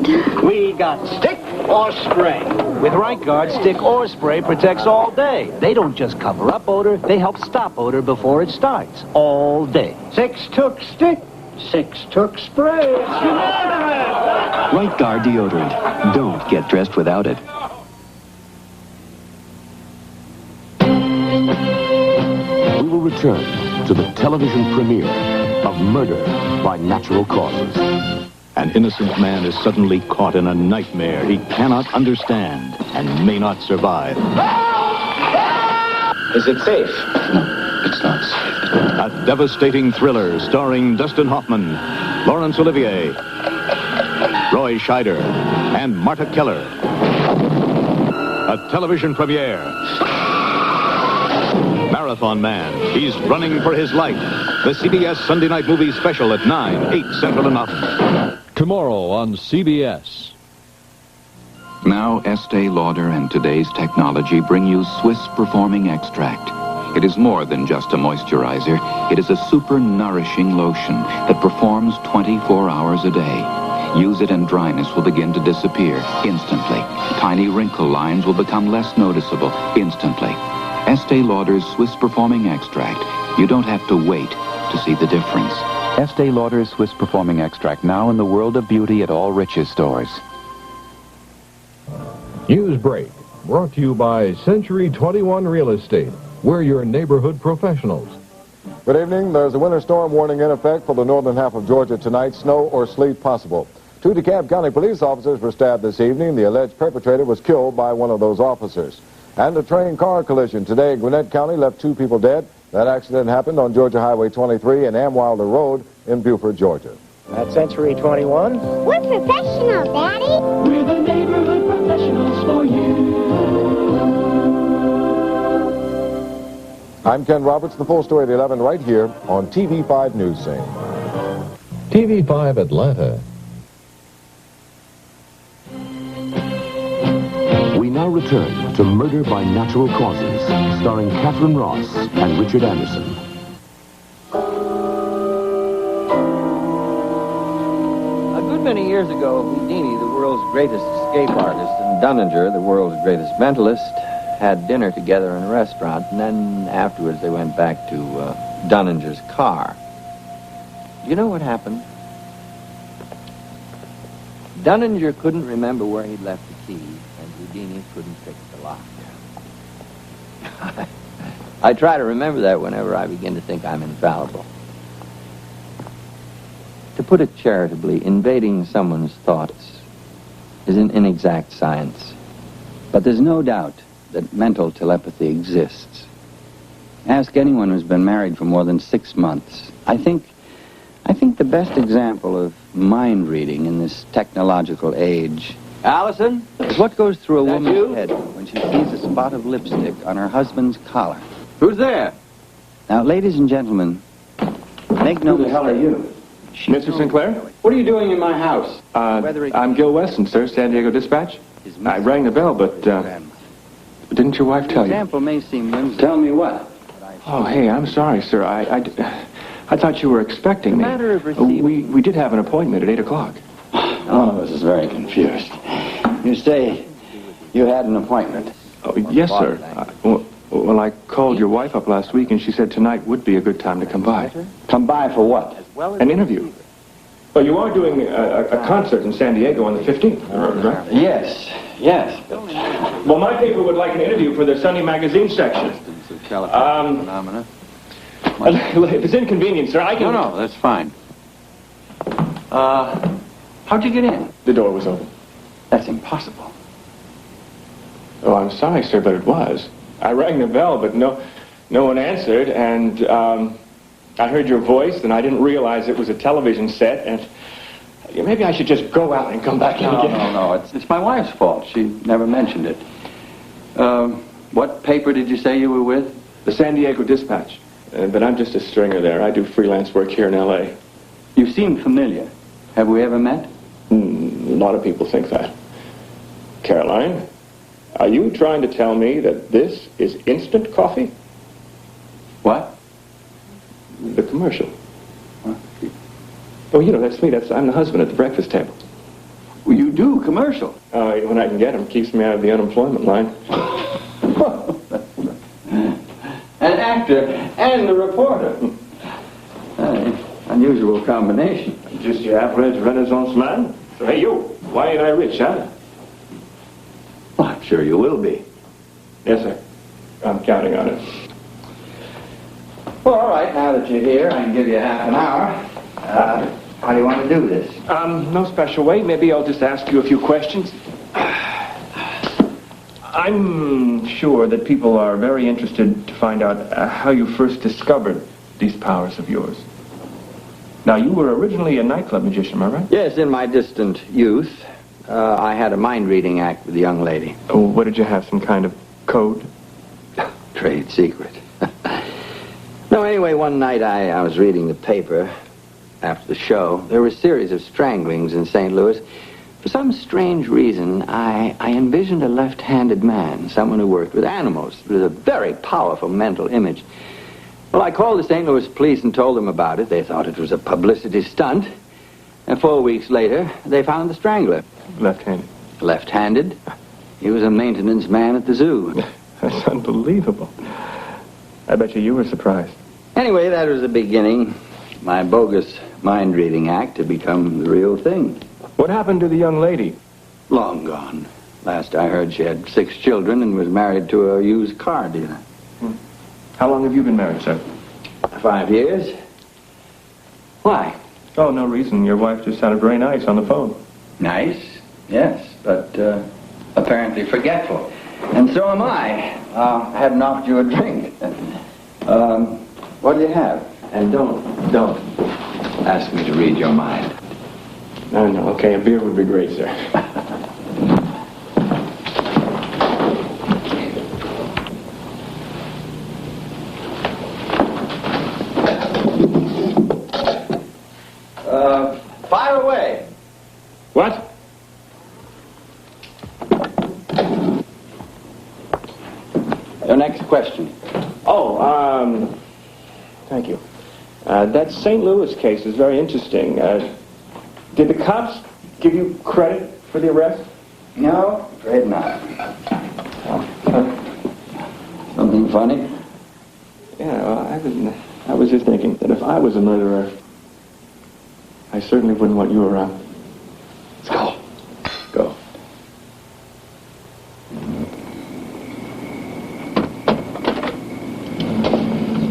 good. We got stick or spray. With right guard, stick or spray protects all day. They don't just cover up odor, they help stop odor before it starts. All day. 6 took stick, 6 took spray. It's unanimous. Right guard deodorant. Don't get dressed without it. We will return to the television premiere of Murder by Natural Causes. An innocent man is suddenly caught in a nightmare he cannot understand and may not survive. Is it safe? No, it's not safe. A devastating thriller starring Dustin Hoffman, Laurence Olivier, Roy Scheider, and Marta Keller. A television premiere. Marathon Man. He's running for his life. The CBS Sunday Night Movie Special at 9, 8 Central and Mountain. Tomorrow on CBS. Now, Estee Lauder and today's technology bring you Swiss Performing Extract. It is more than just a moisturizer. It is a super nourishing lotion that performs 24 hours a day. Use it and dryness will begin to disappear instantly. Tiny wrinkle lines will become less noticeable instantly. Estee Lauder's Swiss Performing Extract. You don't have to wait to see the difference. Estee Lauder's Swiss Performing Extract, now in the world of beauty at all Riches stores. News break, brought to you by Century 21 Real Estate. We're your neighborhood professionals. Good evening. There's a winter storm warning in effect for the northern half of Georgia tonight. Snow or sleet possible. 2 DeKalb County police officers were stabbed this evening. The alleged perpetrator was killed by one of those officers. And a train-car collision today in Gwinnett County left 2 people dead. That accident happened on Georgia Highway 23 and Amwilder Road in Beaufort, Georgia. At Century 21. We're professional, Daddy. We're the neighborhood professionals for you. I'm Ken Roberts, the full story at 11 right here on TV5 News Scene. TV5 Atlanta. We now return to Murder by Natural Causes, starring Catherine Ross and Richard Anderson. A good many years ago, Houdini, the world's greatest escape artist, and Dunninger, the world's greatest mentalist, had dinner together in a restaurant, and then afterwards they went back to Dunninger's car. Do you know what happened? Dunninger couldn't remember where he'd left the key, and Houdini couldn't pick the lock. I try to remember that whenever I begin to think I'm infallible. To put it charitably, invading someone's thoughts is an inexact science. But there's no doubt that mental telepathy exists. Ask anyone who's been married for more than 6 months. I think the best example of mind reading in this technological age Allison, what goes through a woman's head when she sees a spot of lipstick on her husband's collar? Who's there? Now, ladies and gentlemen, make no mistake. Who the hell are you? Mr. Sinclair? What are you doing in my house? I'm Gil Weston, sir, San Diego Dispatch. I rang the bell, but didn't your wife tell you? Example may seem whimsical. Tell me what? Oh, hey, I'm sorry, sir. I thought you were expecting me. Matter of receiving. We did have an appointment at 8 o'clock. All of us is very confused. You say you had an appointment? Oh, yes, sir. Well, I called your wife up last week, and she said tonight would be a good time to come by. Come by for what? An interview. Well, you are doing a concert in San Diego on the 15th, right? Yes. Well, my paper would like an interview for their Sunday magazine section. Phenomena. If it's inconvenient, sir, I can... No, that's fine. How'd you get in? The door was open. That's impossible. Oh, I'm sorry, sir, but it was. I rang the bell, but no one answered, and I heard your voice, and I didn't realize it was a television set, and maybe I should just go out and come back in again. No, it's my wife's fault. She never mentioned it. What paper did you say you were with? The San Diego Dispatch. But I'm just a stringer there. I do freelance work here in L.A. You seem familiar. Have we ever met? A lot of people think that. Caroline, are you trying to tell me that this is instant coffee? What? The commercial. Huh? Oh, you know, that's me. I'm the husband at the breakfast table. Well, you do commercial. When I can get them, keeps me out of the unemployment line. An actor and a reporter. Unusual combination. Just your average Renaissance man. So, hey, you, why ain't I rich, huh? Well, I'm sure you will be. Yes, sir. I'm counting on it. Well, all right, now that you're here, I can give you half an hour. How do you want to do this? No special way. Maybe I'll just ask you a few questions. I'm sure that people are very interested to find out how you first discovered these powers of yours. Now, you were originally a nightclub magician, am I right? Yes, in my distant youth, I had a mind-reading act with a young lady. Oh, what did you have, some kind of code? Trade secret. No, anyway, one night I was reading the paper after the show. There were a series of stranglings in St. Louis. For some strange reason, I envisioned a left-handed man, someone who worked with animals. It was a very powerful mental image. Well, I called the St. Louis police and told them about it. They thought it was a publicity stunt. And 4 weeks later, they found the strangler. Left-handed? Left-handed. He was a maintenance man at the zoo. That's unbelievable. I bet you were surprised. Anyway, that was the beginning. My bogus mind-reading act to become the real thing. What happened to the young lady? Long gone. Last I heard, she had 6 children and was married to a used car dealer. How long have you been married, sir? 5 years. Why? Oh, no reason. Your wife just sounded very nice on the phone. Nice? Yes, but apparently forgetful. And so am I. I hadn't offered you a drink. What do you have? And don't ask me to read your mind. No, okay, a beer would be great, sir. Fire away. What? Your next question. Oh, thank you. That St. Louis case is very interesting. Did the cops give you credit for the arrest? No, afraid not. Something funny? Yeah, well, I was just thinking that if I was a murderer, I certainly wouldn't want you around. Let's go. Go.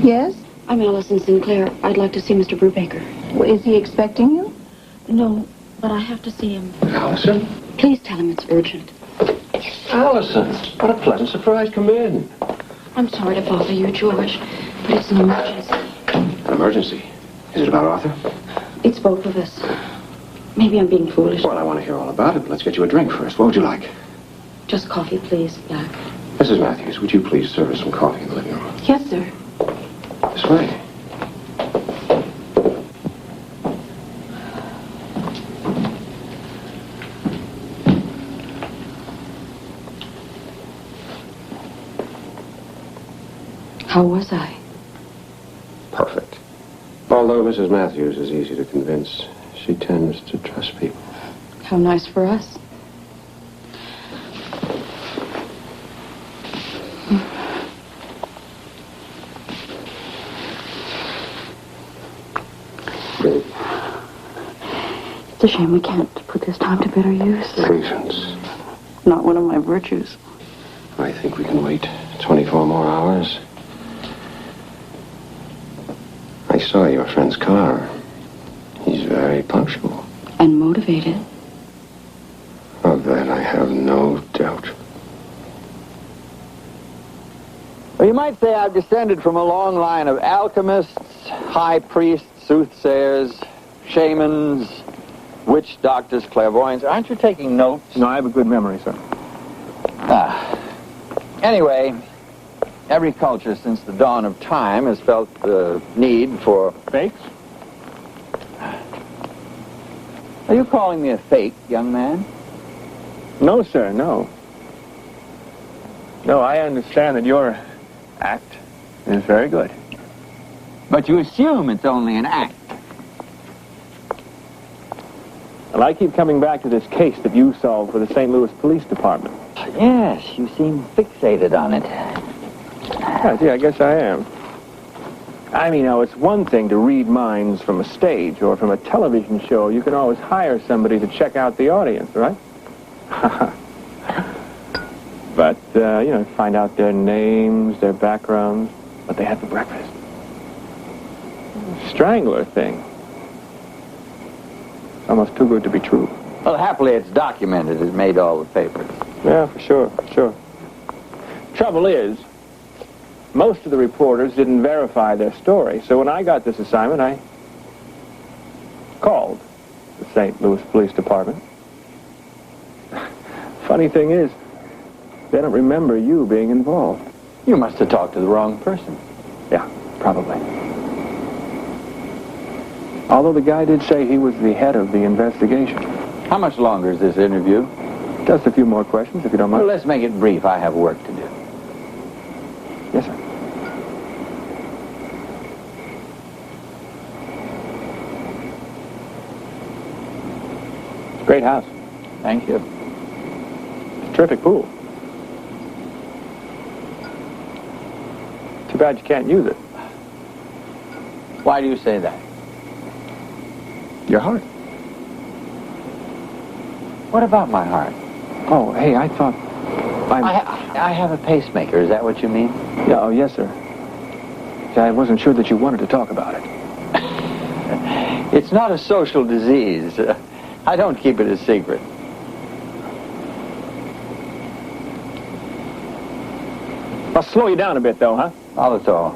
Yes? I'm Allison Sinclair. I'd like to see Mr. Brubaker. Well, is he expecting you? No, but I have to see him. Allison? Please tell him it's urgent. Allison, what a pleasant surprise. Come in. I'm sorry to bother you, George, but it's an emergency. An emergency? Is it about Arthur? It's both of us. Maybe I'm being foolish. Well, I want to hear all about it. Let's get you a drink first. What would you like? Just coffee, please, Black. Mrs. Matthews, would you please serve us some coffee in the living room? Yes, sir. This way. How was I? Perfect. Although Mrs. Matthews is easy to convince, she tends to trust people. How nice for us. It's a shame we can't put this time to better use. Patience. Not one of my virtues. I think we can wait 24 more hours. I saw your friend's car. He's very punctual. And motivated. Of that I have no doubt. Well, you might say I've descended from a long line of alchemists, high priests, soothsayers, shamans, witch doctors, clairvoyants. Aren't you taking notes? No, I have a good memory, sir. Anyway, every culture since the dawn of time has felt the need for... Fakes? Are you calling me a fake, young man? No, sir, no. No, I understand that your act is very good. But you assume it's only an act. Well, I keep coming back to this case that you solved for the St. Louis Police Department. Yes, you seem fixated on it. Yeah, I guess I am. I mean, now, it's one thing to read minds from a stage or from a television show. You can always hire somebody to check out the audience, right? But, find out their names, their backgrounds, what they had for breakfast. Strangler thing. Almost too good to be true. Well, happily it's documented. It made all the papers. Yeah, for sure. Trouble is, most of the reporters didn't verify their story. So when I got this assignment, I called the St. Louis Police Department. Funny thing is, they don't remember you being involved. You must have talked to the wrong person. Yeah, probably. Although the guy did say he was the head of the investigation. How much longer is this interview? Just a few more questions, if you don't mind. Well, let's make it brief. I have work to do. Yes, sir. Great house. Thank you. Terrific pool. Too bad you can't use it. Why do you say that? Your heart. What about my heart? Oh, hey, I thought... I have a pacemaker. Is that what you mean? Yeah, oh, yes, sir. I wasn't sure that you wanted to talk about it. It's not a social disease. I don't keep it a secret. I'll slow you down a bit, though, huh? Not at all.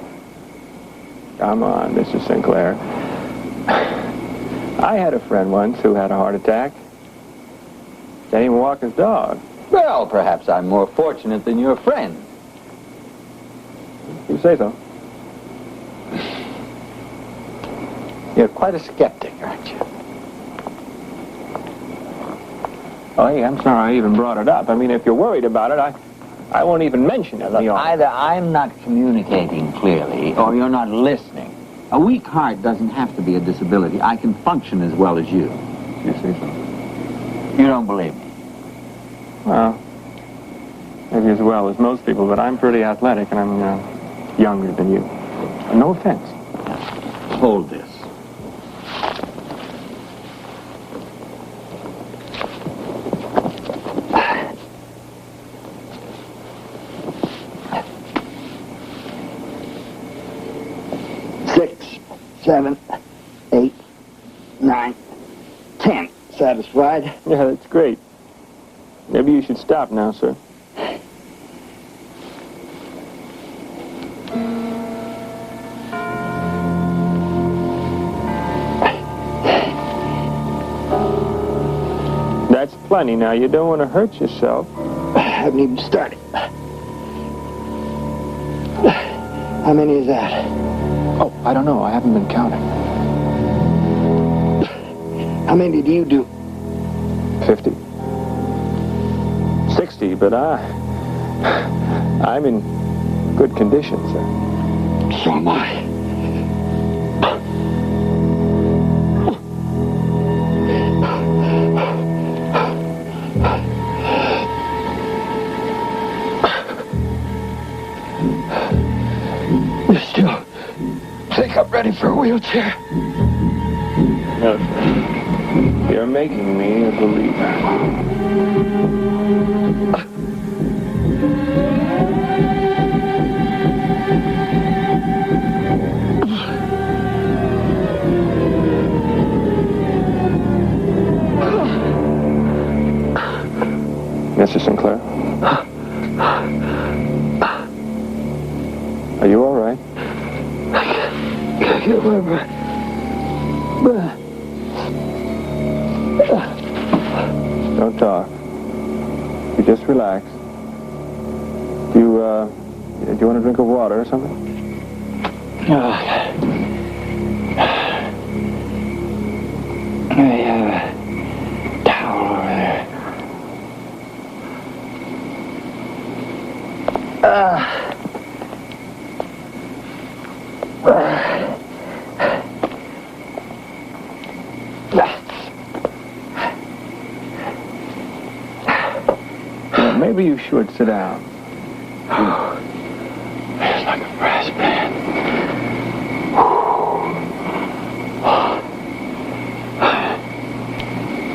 Come on, Mr. Sinclair. I had a friend once who had a heart attack. Can't even walk his dog. Well, perhaps I'm more fortunate than your friend. You say so. You're quite a skeptic, aren't you? Oh, hey, I'm sorry I even brought it up. I mean, if you're worried about it, I won't even mention it. Look, either I'm not communicating clearly or you're not listening. A weak heart doesn't have to be a disability. I can function as well as you. You say so? You don't believe me? Well, maybe as well as most people, but I'm pretty athletic and I'm younger than you. No offense. Hold this. Seven, 8, 9, 10. Satisfied? Yeah, that's great. Maybe you should stop now, sir. That's plenty. Now, you don't want to hurt yourself. I haven't even started. How many is that? Oh, I don't know. I haven't been counting. How many do you do? 50. 60, but I'm in good condition, sir. So am I. You still think I'm ready for a wheelchair? No, sir. You're making me a believer. Mr. Sinclair? Are you all right? I can't get my breath. Don't talk. You just relax. Do you want a drink of water or something? I have a towel over there. Maybe you should sit down. It's like a brass band.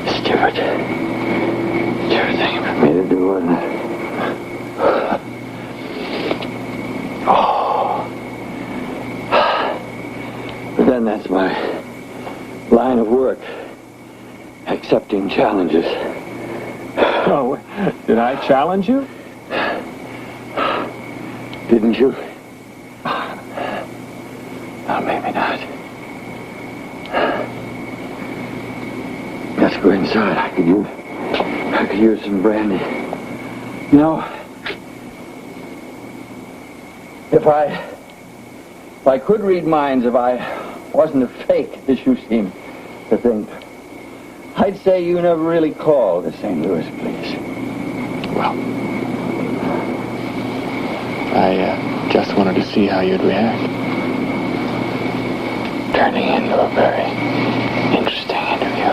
Stupid thing for me to do, wasn't it? But then that's my line of work. Accepting challenges. Oh, did I challenge you? Didn't you? No, maybe not. Let's go inside. I could use some brandy. You know, if I could read minds, if I wasn't a fake, as you seem to think, I'd say you never really called to St. Louis, please. Well, I just wanted to see how you'd react. Turning into a very interesting interview.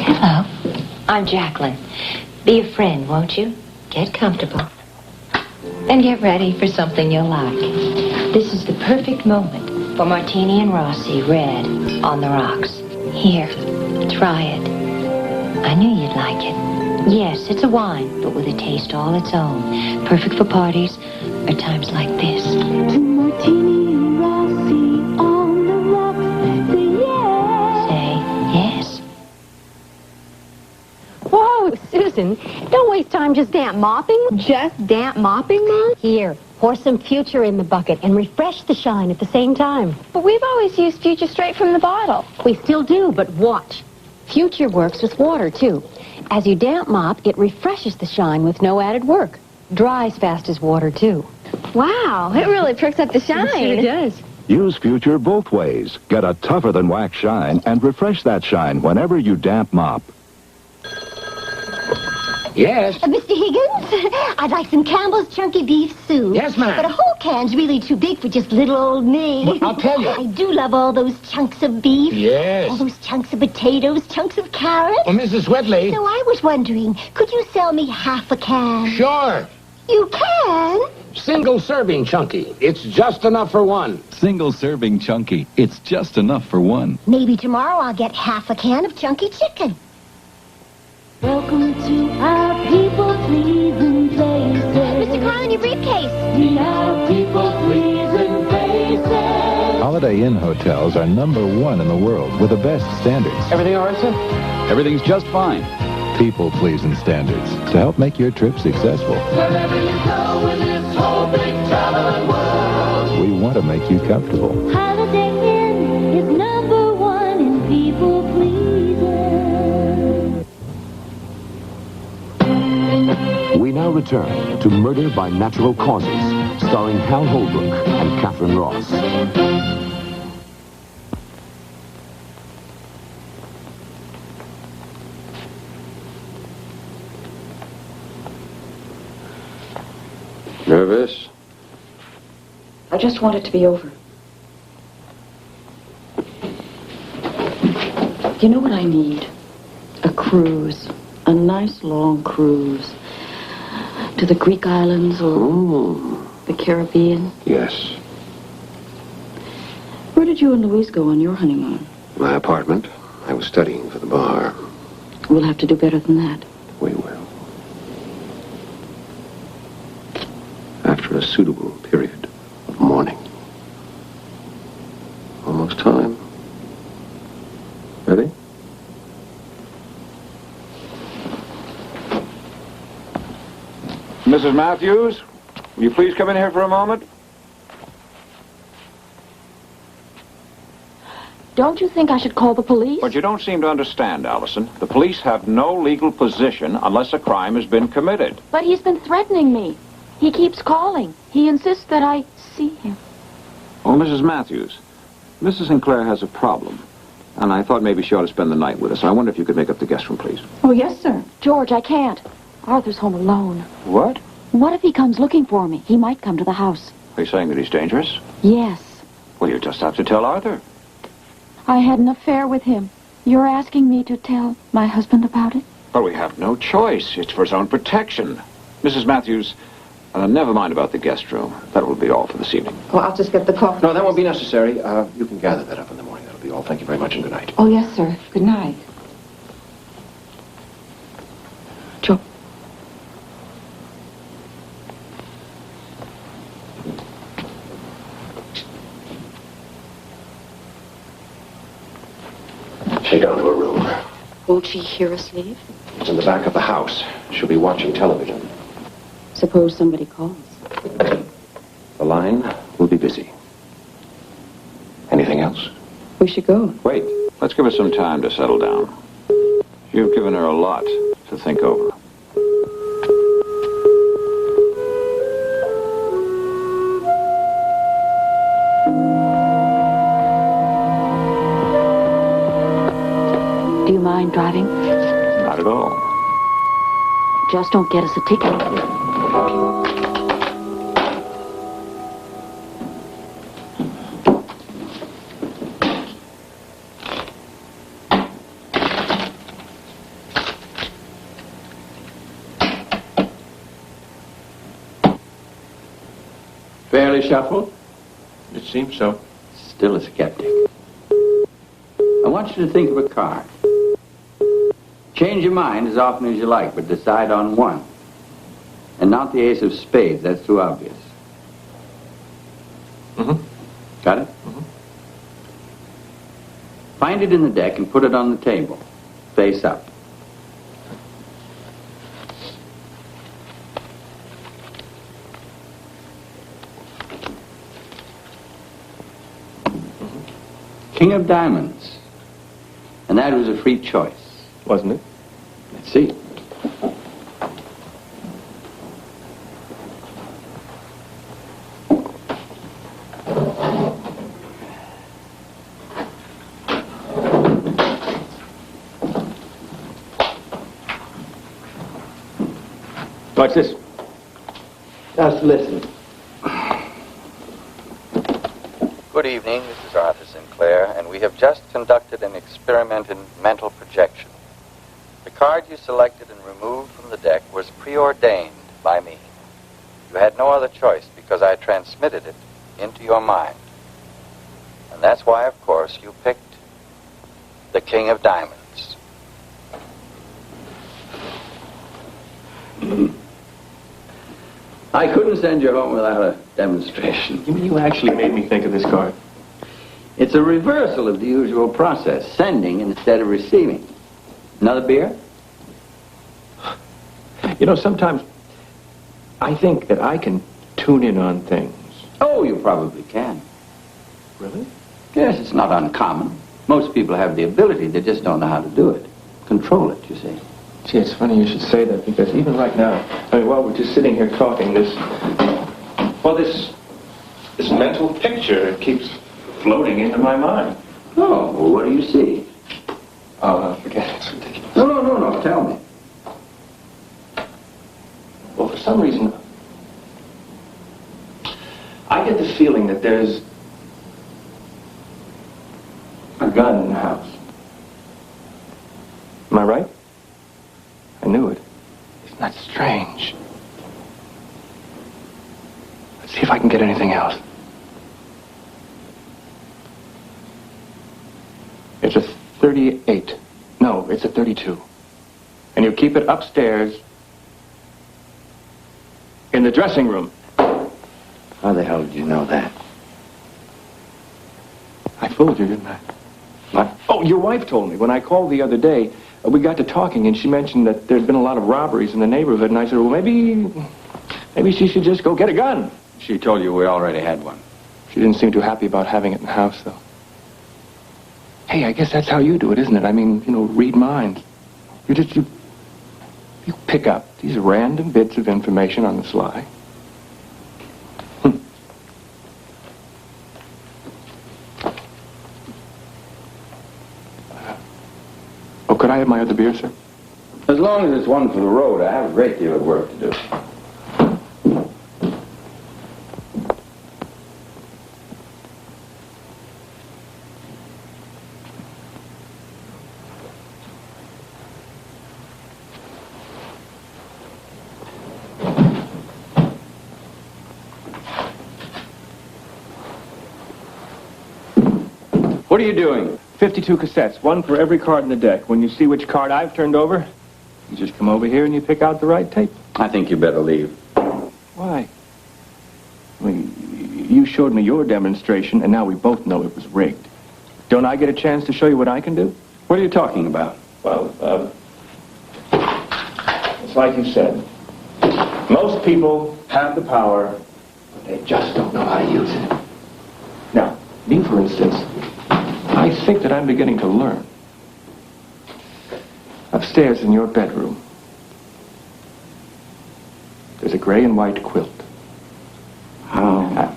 Hello. I'm Jacqueline. Be a friend, won't you? Get comfortable. Then get ready for something you'll like. This is the perfect moment for Martini and Rossi Red on the rocks. Here, try it. I knew you'd like it. Yes, it's a wine, but with a taste all its own. Perfect for parties or times like this. To Martini and Rossi on the rocks. Say yes. Say yes. Whoa, Susan, don't waste time just damp mopping. Just damp mopping, Mom? Here, pour some Future in the bucket and refresh the shine at the same time. But we've always used Future straight from the bottle. We still do, but watch. Future works with water, too. As you damp mop, it refreshes the shine with no added work. Dries fast as water, too. Wow, it really perks up the shine. It sure does. Use Future both ways. Get a tougher than wax shine and refresh that shine whenever you damp mop. Yes? Mr. Higgins, I'd like some Campbell's Chunky Beef Soup. Yes, ma'am. But a whole can's really too big for just little old me. Well, I'll tell you. I do love all those chunks of beef. Yes. All those chunks of potatoes, chunks of carrots. Well, Mrs. Whitley. So I was wondering, could you sell me half a can? Sure. You can? Single serving Chunky. It's just enough for one. Single serving Chunky. It's just enough for one. Maybe tomorrow I'll get half a can of chunky chicken. Welcome to our people-pleasing places. Mr. Carlin, your briefcase. We are people-pleasing places. Holiday Inn hotels are #1 in the world with the best standards. Everything all right, sir? Everything's just fine. People-pleasing standards to help make your trip successful. Wherever you go in this whole big traveling world. We want to make you comfortable. Holiday Inn. return to Murder by Natural Causes, starring Hal Holbrook and Catherine Ross. Nervous? I just want it to be over. You know what I need? A cruise. A nice long cruise. To the Greek islands or the Caribbean. Yes. Where did you and Louise go on your honeymoon? My apartment. I was studying for the bar. We'll have to do better than that. We will. After a suitable period of mourning. Almost time. Ready? Mrs. Matthews, will you please come in here for a moment? Don't you think I should call the police? But you don't seem to understand, Allison. The police have no legal position unless a crime has been committed. But he's been threatening me. He keeps calling. He insists that I see him. Oh, Mrs. Matthews, Mrs. Sinclair has a problem. And I thought maybe she ought to spend the night with us. I wonder if you could make up the guest room, please. Oh, yes, sir. George, I can't. Arthur's home alone. What? What if he comes looking for me? He might come to the house. Are you saying that he's dangerous? Yes. Well, you just have to tell Arthur. I had an affair with him. You're asking me to tell my husband about it? But we have no choice. It's for his own protection. Mrs. Matthews, never mind about the guest room. That will be all for this evening. Well, I'll just get the coffee. No, that won't be necessary. You can gather that up in the morning. That'll be all. Thank you very much and good night. Oh, yes, sir. Good night. Joe. She's gone to her room. Won't she hear us leave? It's in the back of the house. She'll be watching television. Suppose somebody calls. The line will be busy. Anything else? We should go. Wait. Let's give her some time to settle down. You've given her a lot to think over. Do you mind driving? Not at all. Just don't get us a ticket. Fairly shuffled? It seems so. Still a skeptic. I want you to think of a card. Change your mind as often as you like, but decide on one. And not the ace of spades. That's too obvious. Got it? Find it in the deck and put it on the table. Face up. King of Diamonds. And that was a free choice. Wasn't it? Let's see. Watch this. Just listen. Good evening, this is Arthur Sinclair, and we have just conducted an experiment in mental projection. The card you selected and removed from the deck was preordained by me. You had no other choice because I transmitted it into your mind. And that's why, of course, you picked the King of Diamonds. I couldn't send you home without a demonstration. You mean you actually made me think of this card? It's a reversal of the usual process, sending instead of receiving. Another beer? You know, sometimes I think that I can tune in on things. Oh, you probably can. Really? Yes, it's not uncommon. Most people have the ability, they just don't know how to do it. Control it, you see. Gee, it's funny you should say that, because even right now, I mean, while we're just sitting here talking, this mental picture keeps floating into my mind. Oh, well, what do you see? Oh, forget it. It's ridiculous. No, tell me. Well, for some reason, I get the feeling that there's a gun in the house. Am I right? I knew it. Isn't that strange? Let's see if I can get anything else. It's a 38. No, it's a 32. And you keep it upstairs in the dressing room. How the hell did you know that? I fooled you, didn't I? What? Oh, your wife told me. When I called the other day, we got to talking, and she mentioned that there's been a lot of robberies in the neighborhood, and I said, well, maybe she should just go get a gun. She told you we already had one. She didn't seem too happy about having it in the house, though. Hey, I guess that's how you do it, isn't it? I mean, you know, read minds. You pick up these random bits of information on the sly. Oh, could I have my other beer, sir? As long as it's one for the road, I have a great deal of work to do. What are you doing? 52 cassettes, one for every card in the deck. When you see which card I've turned over, you just come over here and you pick out the right tape. I think you better leave. Why? Well, you showed me your demonstration, and now we both know it was rigged. Don't I get a chance to show you what I can do? What are you talking about? Well, it's like you said. Most people have the power, but they just don't know how to use it. Now, me, for instance, I think that I'm beginning to learn. Upstairs in your bedroom, there's a gray and white quilt. Oh.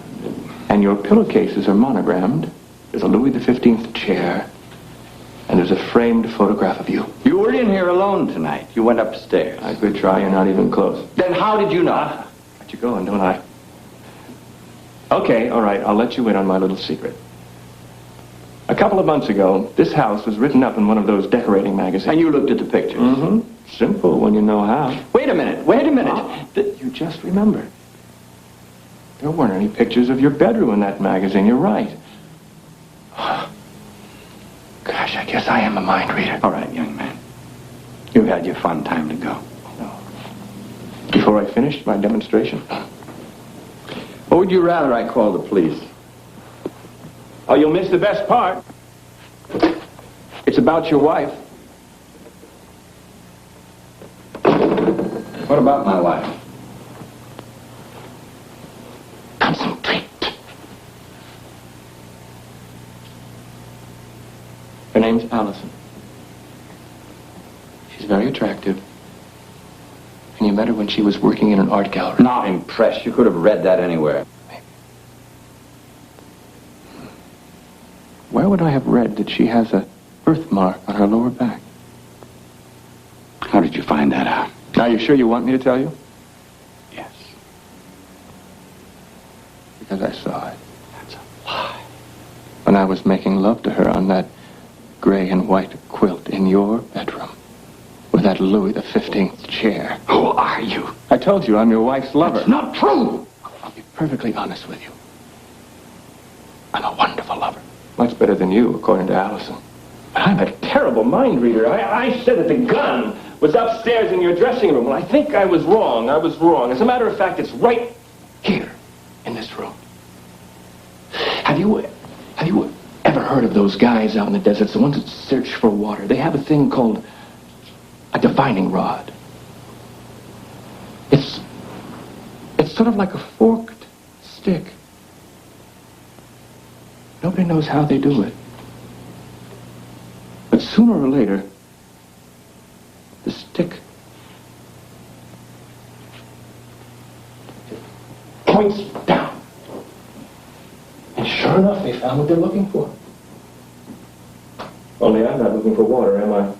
And your pillowcases are monogrammed. There's a Louis XV chair. And there's a framed photograph of you. You were in here alone tonight. You went upstairs. I could try, you're not even close. Then how did you know? Got you going, don't I? Okay, all right, I'll let you in on my little secret. A couple of months ago, this house was written up in one of those decorating magazines. And you looked at the pictures? Mm-hmm. Simple when you know how. Wait a minute. You just remembered. There weren't any pictures of your bedroom in that magazine, you're right. Gosh, I guess I am a mind reader. All right, young man. You've had your fun, time to go. No. Before I finished my demonstration. Or would you rather I call the police? Oh, you'll miss the best part. It's about your wife. What about my wife? Concentrate. Her name's Allison. She's very attractive. And you met her when she was working in an art gallery. Not impressed. You could have read that anywhere. Where would I have read that she has a birthmark on her lower back? How did you find that out? Are you sure you want me to tell you? Yes. Because I saw it. That's a lie. When I was making love to her on that gray and white quilt in your bedroom. With that Louis XV chair. Who are you? I told you I'm your wife's lover. That's not true. I'll be perfectly honest with you. I'm a wonderful lover. Much better than you, according to Allison. But I'm a terrible mind reader. I said that the gun was upstairs in your dressing room. Well, I think I was wrong. As a matter of fact, it's right here in this room. Have you ever heard of those guys out in the deserts, the ones that search for water? They have a thing called a divining rod. It's sort of like a forked stick. Nobody knows how they do it. But sooner or later, the stick points down. And sure enough, they found what they're looking for. Only I'm not looking for water, am I?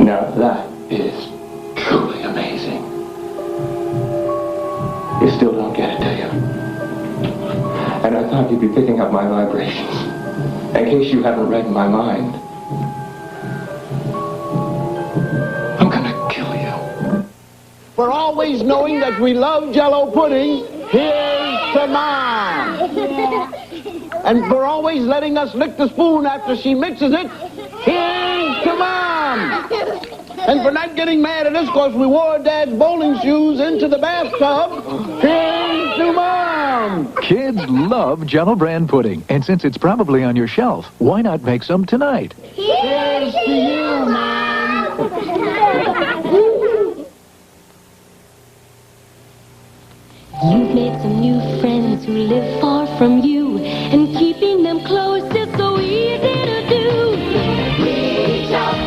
Now that is truly amazing. You still don't get it, do you? And I thought you'd be picking up my vibrations. In case you haven't read my mind. I'm gonna kill you. For always knowing that we love Jell-O pudding, here's to Mom. And for always letting us lick the spoon after she mixes it, here's to Mom. And for not getting mad at us because we wore Dad's bowling shoes into the bathtub, here's to Mom. Kids love Jell-O brand pudding, and since it's probably on your shelf, why not make some tonight? Here's to you, Mom. You've made some new friends who live far from you, and keeping them close is so easy to do.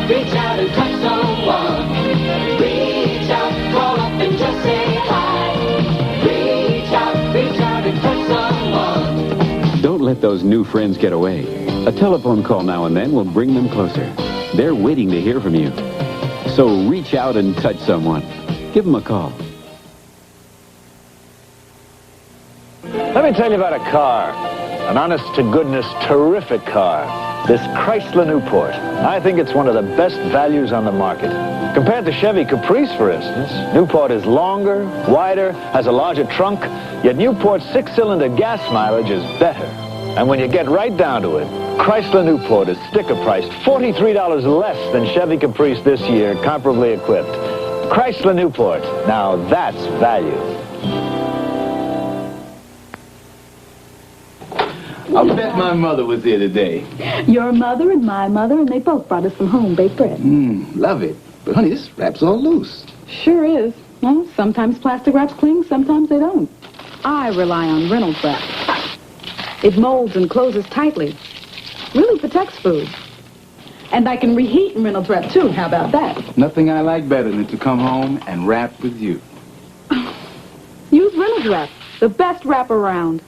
Reach out and touch someone. Reach out, call up and just say hi. Reach out and touch someone. Don't let those new friends get away. A telephone call now and then will bring them closer. They're waiting to hear from you. So reach out and touch someone. Give them a call. Let me tell you about a car. An honest-to-goodness, terrific car. This Chrysler Newport. I think it's one of the best values on the market. Compared to Chevy Caprice, for instance, Newport is longer, wider, has a larger trunk, yet Newport's 6-cylinder gas mileage is better. And when you get right down to it, Chrysler Newport is sticker-priced $43 less than Chevy Caprice this year, comparably equipped. Chrysler Newport. Now that's value. I bet my mother was here today. Your mother and my mother, and they both brought us some home-baked bread. Love it. But honey, this wrap's all loose. Sure is. Well, sometimes plastic wraps cling, sometimes they don't. I rely on Reynolds wrap. It molds and closes tightly. Really protects food. And I can reheat in Reynolds wrap, too. How about that? Nothing I like better than to come home and wrap with you. Use Reynolds wrap, the best wrap around.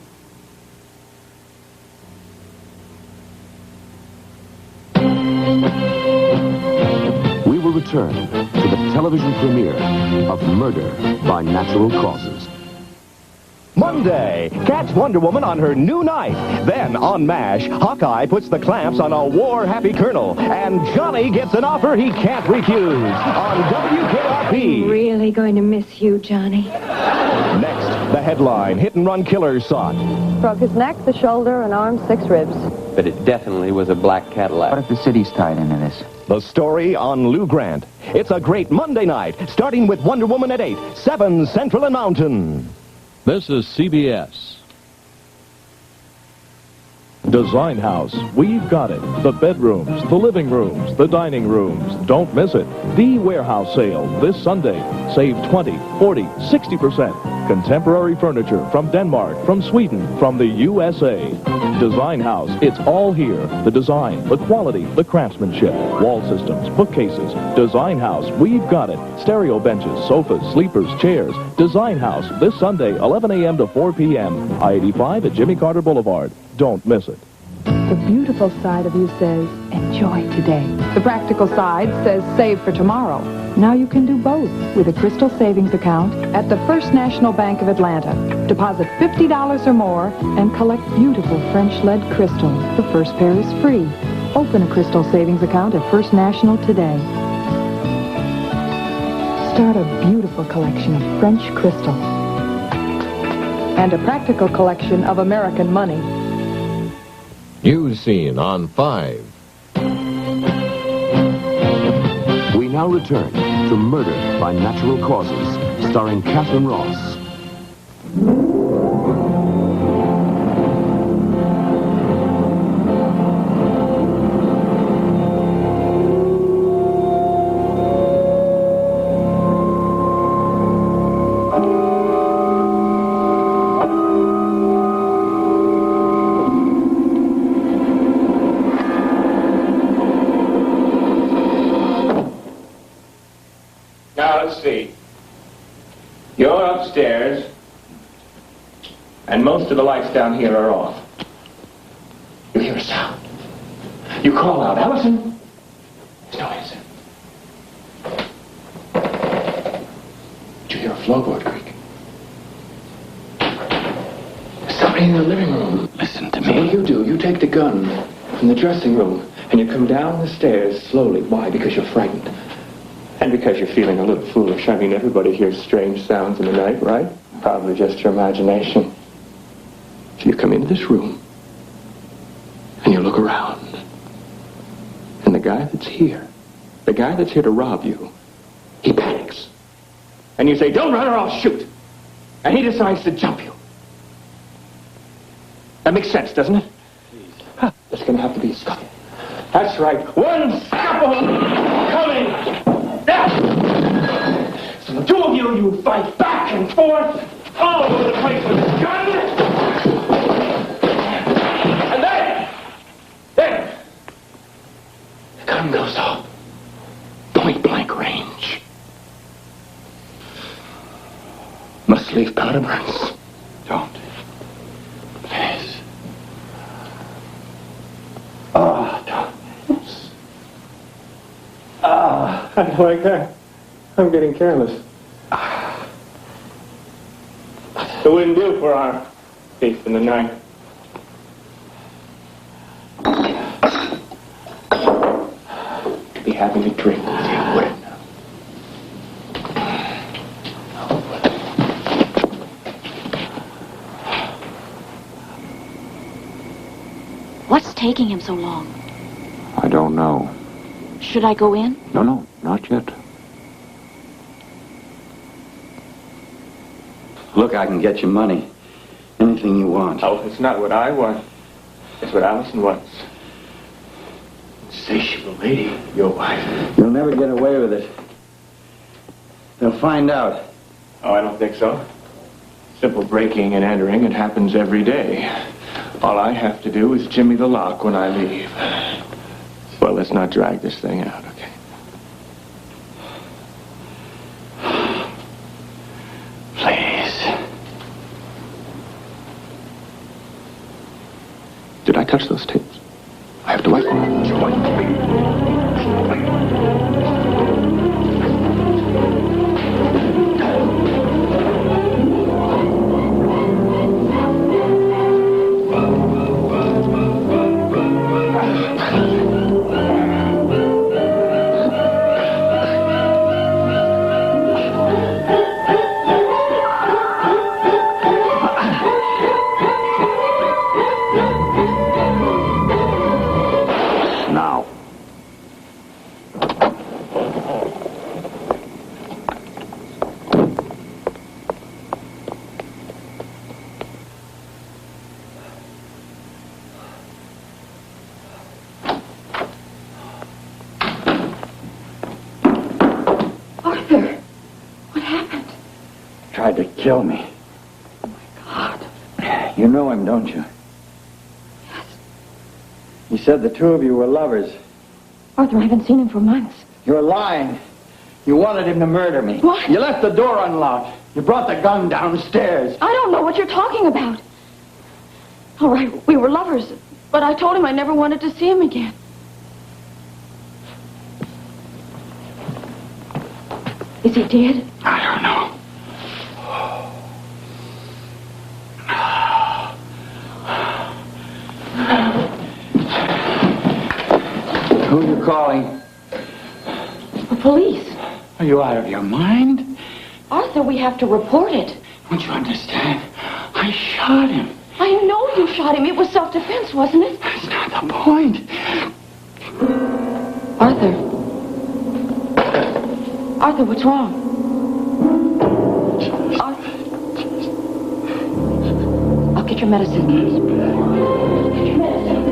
We will return to the television premiere of Murder by Natural Causes. Monday, catch Wonder Woman on her new knife. Then, on MASH, Hawkeye puts the clamps on a war-happy colonel, and Johnny gets an offer he can't refuse on WKRP. I'm really going to miss you, Johnny. Next, the headline, hit-and-run killer sought. Broke his neck, the shoulder, and arm, 6 ribs. But it definitely was a black Cadillac. What if the city's tied into this? The story on Lou Grant. It's a great Monday night, starting with Wonder Woman at 8, 7 Central and Mountain. This is CBS. Design House. We've got it. The bedrooms, the living rooms, the dining rooms. Don't miss it. The warehouse sale this Sunday. Save 20, 40, 60%. Contemporary furniture from Denmark, from Sweden, from the USA. Design House. It's all here. The design, the quality, the craftsmanship. Wall systems, bookcases. Design House. We've got it. Stereo benches, sofas, sleepers, chairs. Design House. This Sunday, 11 a.m. to 4 p.m. I-85 at Jimmy Carter Boulevard. Don't miss it. The beautiful side of you says, enjoy today. The practical side says, save for tomorrow. Now you can do both with a Crystal Savings Account at the First National Bank of Atlanta. Deposit $50 or more and collect beautiful French lead crystals. The first pair is free. Open a Crystal Savings Account at First National today. Start a beautiful collection of French crystal and a practical collection of American money. News Scene on 5. We now return to Murder by Natural Causes, starring Catherine Ross. You're upstairs, and most of the lights down here are off. You hear a sound. You call out, Allison. There's no answer. Did you hear a floorboard creak? There's somebody in the living room. Listen to So what me. do? You take the gun from the dressing room, and you come down the stairs slowly. Why? Because you're frightened. And because you're feeling a little foolish. I mean, everybody hears strange sounds in the night, right? Probably just your imagination. So you come into this room, and you look around. And the guy that's here to rob you, he panics. And you say, don't run or I'll shoot. And he decides to jump you. That makes sense, doesn't it? Huh, there's going to have to be a scuffle. That's right. One scuffle coming. Now. So the two of you fight back and forth all over the place with this gun. And then, the gun goes off. Point blank range. Must leave powder burns. Don't. Please. Oh, don't. I don't like that. I'm getting careless. It wouldn't do for our thief in the night. Be having a drink with you, wouldn't it? What's taking him so long? I don't know. Should I go in? No, not yet. Look, I can get you money. Anything you want. Oh, it's not what I want. It's what Allison wants. Insatiable lady, your wife. You'll never get away with it. They'll find out. Oh, I don't think so. Simple breaking and entering. It happens every day. All I have to do is jimmy the lock when I leave. Well, let's not drag this thing out, okay? Please. Did I touch those tapes? I have to wipe them. Tried to kill me. Oh, my God. You know him, don't you? Yes. He said the two of you were lovers. Arthur, I haven't seen him for months. You're lying. You wanted him to murder me. What? You left the door unlocked. You brought the gun downstairs. I don't know what you're talking about. All right, we were lovers, but I told him I never wanted to see him again. Is he dead? I don't know. Who are you calling? The police. Are you out of your mind? Arthur, we have to report it. Don't you understand? I shot him. I know you shot him. It was self-defense, wasn't it? That's not the point. Arthur. Arthur, what's wrong? Arthur. I'll get your medicine. Get your medicine.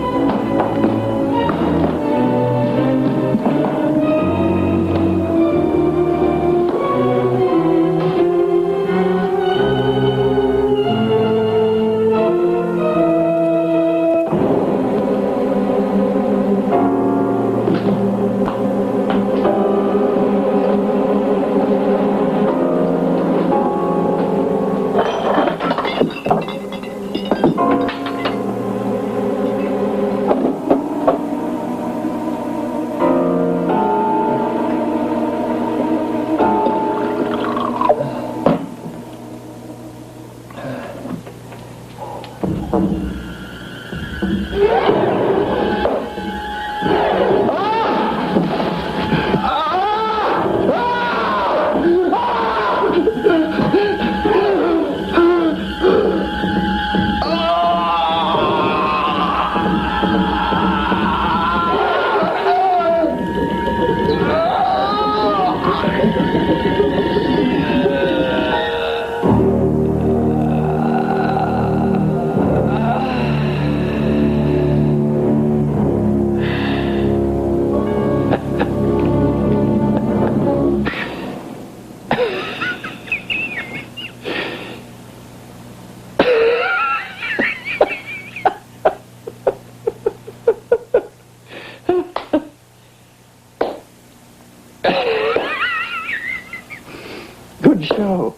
good show.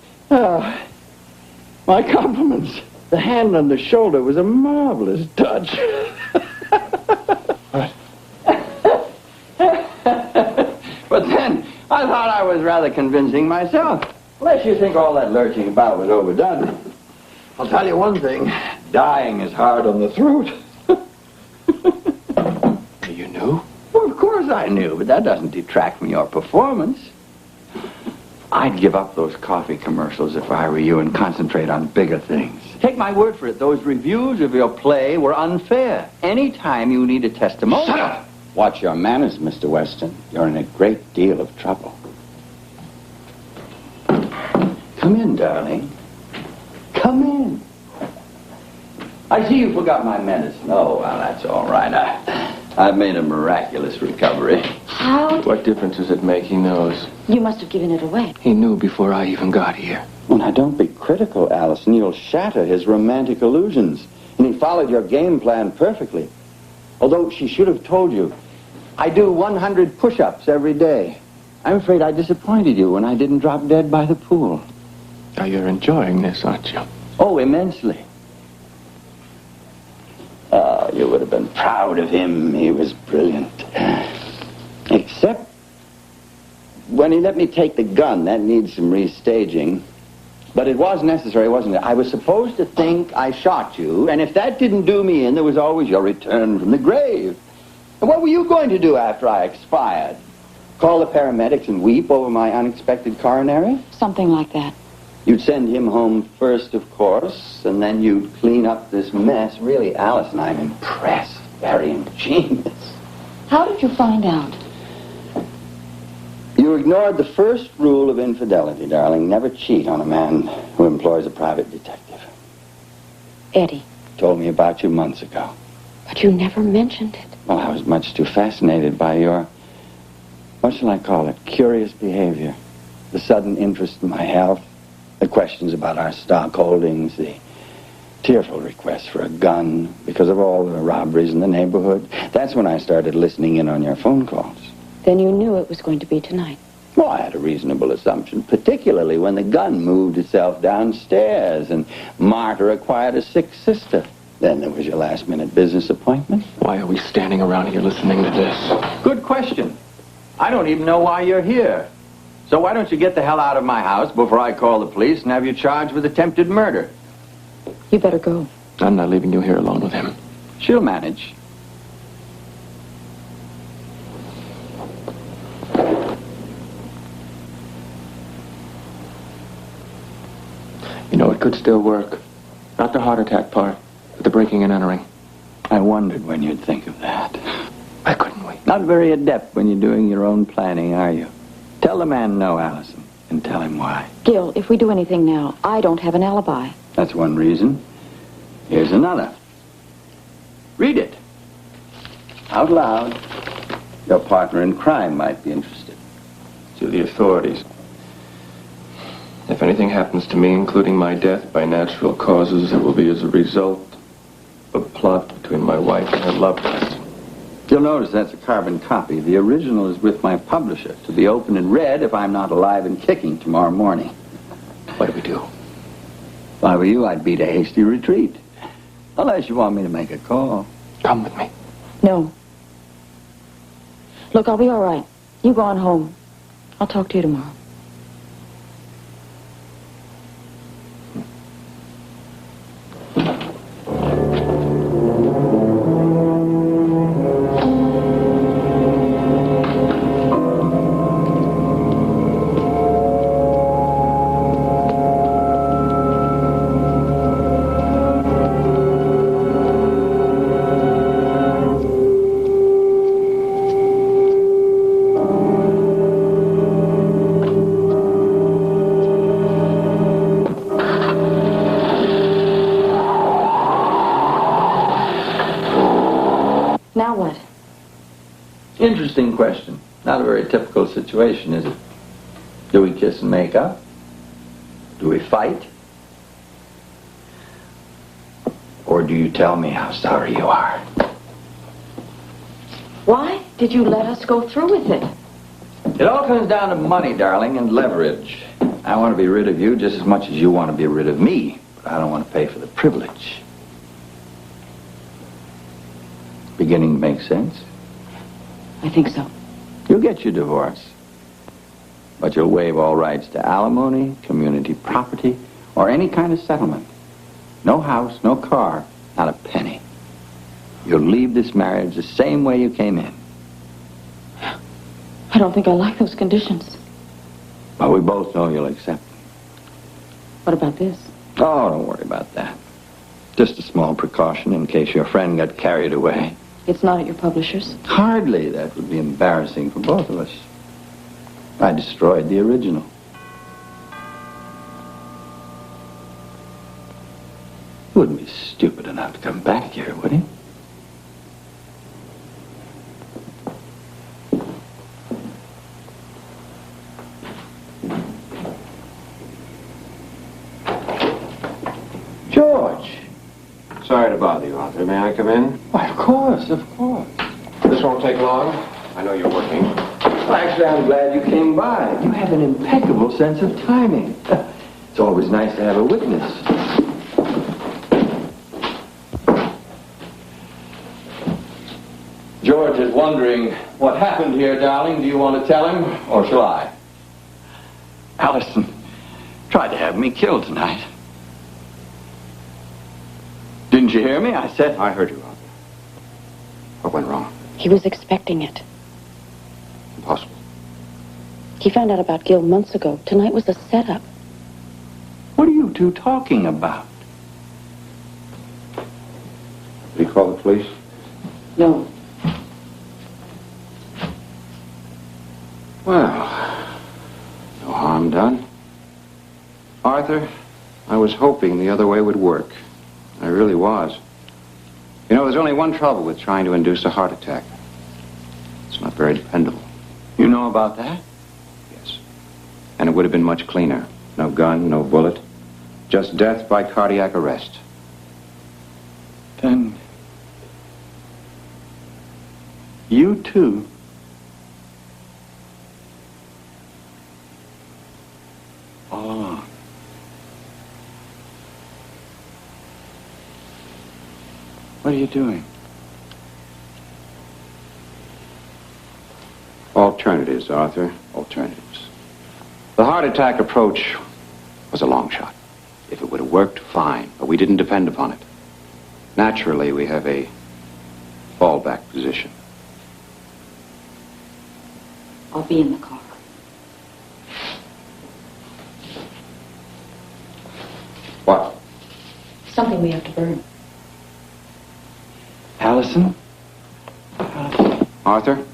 My compliments. The hand on the shoulder was a marvelous touch. But then, I thought I was rather convincing myself. Unless you think all that lurching about was overdone. I'll tell you one thing. Dying is hard on the throat. You knew? Well, of course I knew, but that doesn't detract from your performance. I'd give up those coffee commercials if I were you and concentrate on bigger things. Take my word for it, those reviews of your play were unfair. Anytime you need a testimonial... Shut up! Watch your manners, Mr. Weston. You're in a great deal of trouble. Come in, darling. Come in. I see you forgot my medicine. Oh, well, that's all right. I've made a miraculous recovery. How? What difference does it make? He knows. You must have given it away. He knew before I even got here. Well, now, don't be critical, Allison. You'll shatter his romantic illusions. And he followed your game plan perfectly. Although she should have told you, I do 100 push-ups every day. I'm afraid I disappointed you when I didn't drop dead by the pool. Now, you're enjoying this, aren't you? Oh, immensely. You would have been proud of him. He was brilliant. Except when he let me take the gun. That needs some restaging. But it was necessary, wasn't it? I was supposed to think I shot you, and if that didn't do me in, there was always your return from the grave. And what were you going to do after I expired? Call the paramedics and weep over my unexpected coronary? Something like that. You'd send him home first, of course, and then you'd clean up this mess. Really, Allison, I'm impressed. Very ingenious. How did you find out? You ignored the first rule of infidelity, darling. Never cheat on a man who employs a private detective. Eddie. Told me about you months ago. But you never mentioned it. Well, I was much too fascinated by your, what shall I call it, curious behavior. The sudden interest in my health. The questions about our stock holdings, the tearful requests for a gun because of all the robberies in the neighborhood. That's when I started listening in on your phone calls. Then you knew it was going to be tonight. Well, I had a reasonable assumption, particularly when the gun moved itself downstairs and Martha acquired a sick sister. Then there was your last-minute business appointment. Why are we standing around here listening to this? Good question. I don't even know why you're here. So why don't you get the hell out of my house before I call the police and have you charged with attempted murder? You better go. I'm not leaving you here alone with him. She'll manage. You know, it could still work. Not the heart attack part, but the breaking and entering. I wondered when you'd think of that. Why couldn't we? Not very adept when you're doing your own planning, are you? Tell the man no, Allison, and tell him why. Gil, if we do anything now, I don't have an alibi. That's one reason. Here's another. Read it. Out loud. Your partner in crime might be interested. To the authorities. If anything happens to me, including my death by natural causes, it will be as a result of a plot between my wife and her loved ones. You'll notice that's a carbon copy. The original is with my publisher, to be opened and read if I'm not alive and kicking tomorrow morning. What do we do? If I were you, I'd beat a hasty retreat. Unless you want me to make a call. Come with me. No. Look, I'll be all right. You go on home. I'll talk to you tomorrow. Now what? Interesting question. Not a very typical situation, is it? Do we kiss and make up? Do we fight? Or do you tell me how sorry you are? Why did you let us go through with it? It all comes down to money, darling, and leverage. I want to be rid of you just as much as you want to be rid of me, but I don't want to pay for the privilege. Beginning to make sense? I think so. You'll get your divorce, but you'll waive all rights to alimony, community property, or any kind of settlement. No house, no car, not a penny. You'll leave this marriage the same way you came in. I don't think I like those conditions. But we both know you'll accept them. What about this? Oh, don't worry about that. Just a small precaution in case your friend got carried away. It's not at your publisher's. Hardly. That would be embarrassing for both of us. I destroyed the original. He wouldn't be stupid enough to come back here, would he? George! Sorry to bother you, Arthur. May I come in? Why, of course, of course. This won't take long. I know you're working. Well, actually, I'm glad you came by. You have an impeccable sense of timing. It's always nice to have a witness. George is wondering what happened here, darling. Do you want to tell him, or shall I? Allison tried to have me killed tonight. Didn't you hear me? I said... I heard you, Arthur. What went wrong? He was expecting it. Impossible. He found out about Gil months ago. Tonight was a setup. What are you two talking about? Did he call the police? No. Well, no harm done. Arthur, I was hoping the other way would work. I really was. You know, there's only one trouble with trying to induce a heart attack. It's not very dependable. You know about that? Yes. And it would have been much cleaner. No gun, no bullet. Just death by cardiac arrest. Then... you too... all along. What are you doing? Alternatives, Arthur. Alternatives. The heart attack approach was a long shot. If it would have worked, fine. But we didn't depend upon it. Naturally, we have a fallback position. I'll be in the car. What? Something we have to burn. Allison? Arthur?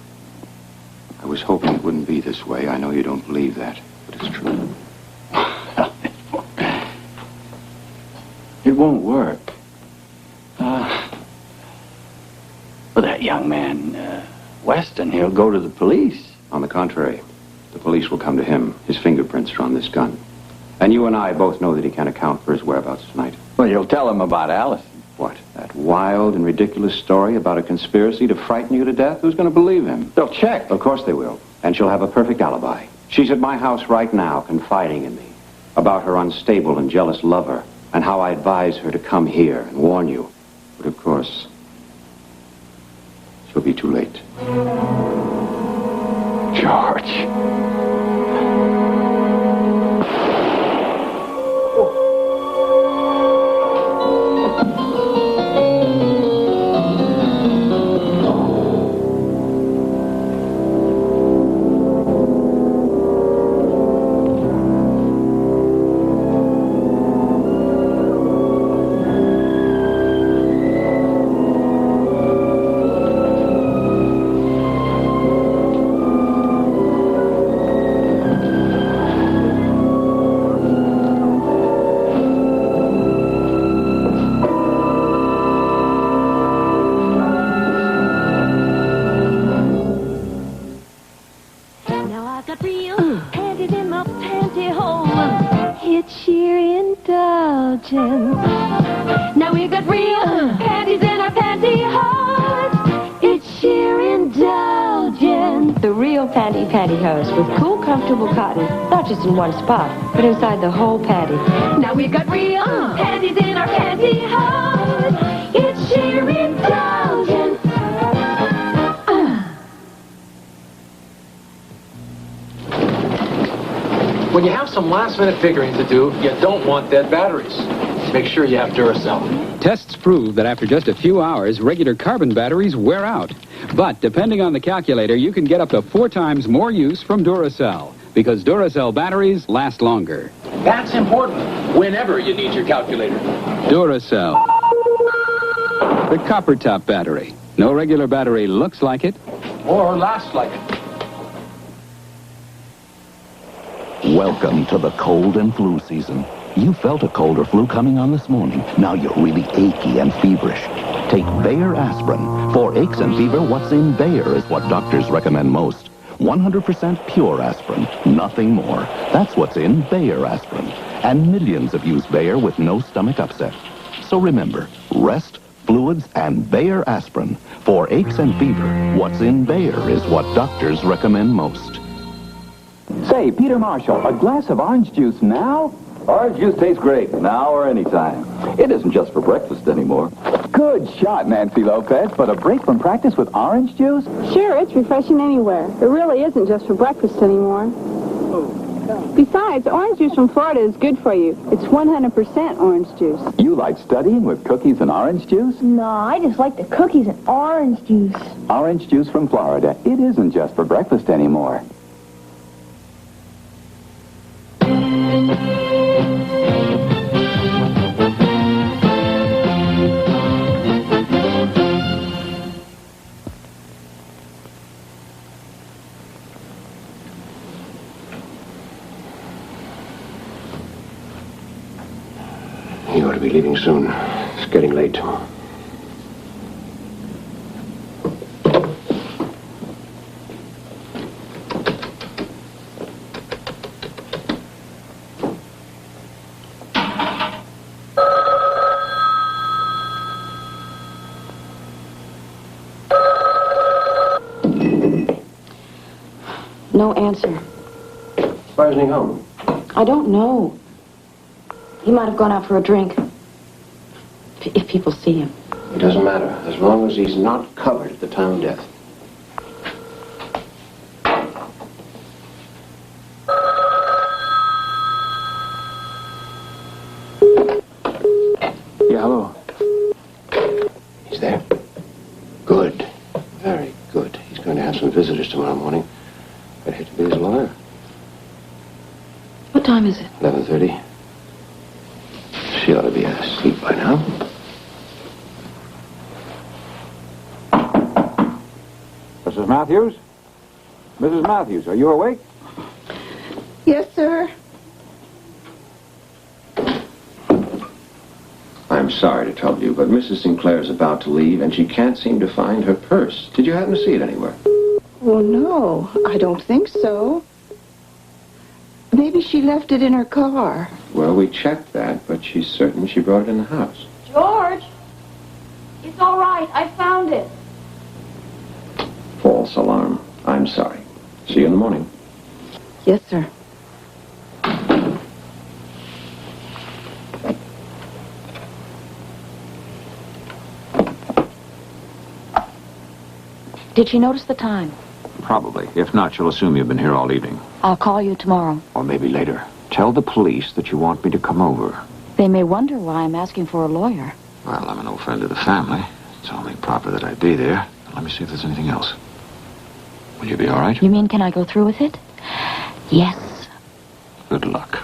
I was hoping it wouldn't be this way. I know you don't believe that, but it's true. It won't work. For that young man, Weston, he'll go to the police. On the contrary, the police will come to him. His fingerprints are on this gun. And you and I both know that he can't account for his whereabouts tonight. Well, you'll tell him about Allison. What? That wild and ridiculous story about a conspiracy to frighten you to death? Who's going to believe him? They'll check. Of course they will. And she'll have a perfect alibi. She's at my house right now, confiding in me about her unstable and jealous lover and how I advise her to come here and warn you. But of course, she'll be too late. George. Now we got real panties in our pantyhose. It's sheer indulgence. The real pantyhose. pantyhose with cool, comfortable cotton. Not just in one spot, but inside the whole panty. Now we've got real panties in our pantyhose. It's sheer indulgence. When you have some last-minute figuring to do, you don't want dead batteries. Make sure you have Duracell. Tests prove that after just a few hours, regular carbon batteries wear out. But depending on the calculator, you can get up to 4 times more use from Duracell, because Duracell batteries last longer. That's important whenever you need your calculator. Duracell. The copper top battery. No regular battery looks like it. Or lasts like it. Welcome to the cold and flu season. You felt a cold or flu coming on this morning. Now you're really achy and feverish. Take Bayer aspirin. For aches and fever, what's in Bayer is what doctors recommend most. 100% pure aspirin, nothing more. That's what's in Bayer aspirin. And millions have used Bayer with no stomach upset. So remember, rest, fluids, and Bayer aspirin. For aches and fever, what's in Bayer is what doctors recommend most. Say, Peter Marshall, a glass of orange juice now? Orange juice tastes great, now or anytime. It isn't just for breakfast anymore. Good shot, Nancy Lopez, but a break from practice with orange juice? Sure, it's refreshing anywhere. It really isn't just for breakfast anymore. Besides, orange juice from Florida is good for you. It's 100% orange juice. You like studying with cookies and orange juice? No, I just like the cookies and orange juice. Orange juice from Florida. It isn't just for breakfast anymore. You ought to be leaving soon. It's getting late. No answer. Why isn't he home? I don't know. He might have gone out for a drink. If people see him. It doesn't matter, as long as he's not covered at the time of death. Yeah, hello. He's there? Good. Very good. He's going to have some visitors tomorrow morning. I'd hate to be his lawyer. What time is it? 11:30. She ought to be asleep by now. Mrs. Matthews? Mrs. Matthews, are you awake? Yes, sir. I'm sorry to trouble you, but Mrs. Sinclair's about to leave, and she can't seem to find her purse. Did you happen to see it anywhere? Oh, no, I don't think so. Maybe she left it in her car. Well, we checked that, but she's certain she brought it in the house. George! It's all right. I found it. False alarm. I'm sorry. See you in the morning. Yes, sir. Did she notice the time? Probably. If not, she'll assume you've been here all evening. I'll call you tomorrow. Or maybe later. Tell the police that you want me to come over. They may wonder why I'm asking for a lawyer. Well, I'm an old friend of the family. It's only proper that I be there. Let me see if there's anything else. Will you be all right? You mean, can I go through with it? Yes. Good luck.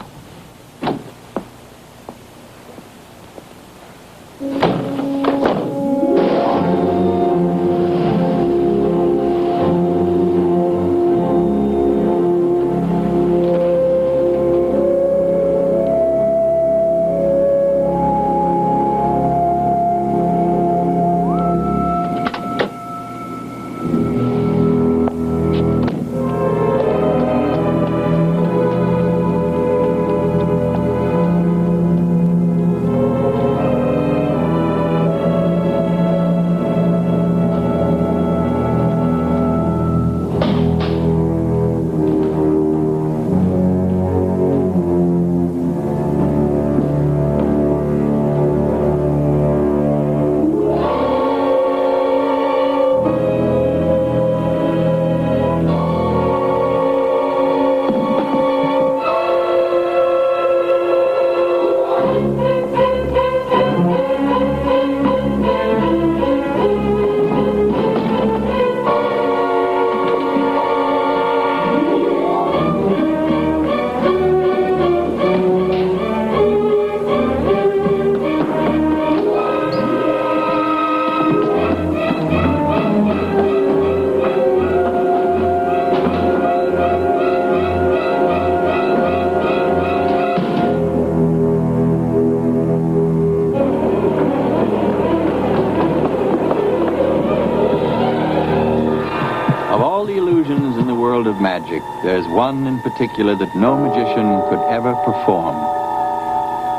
magic, there's one in particular that no magician could ever perform.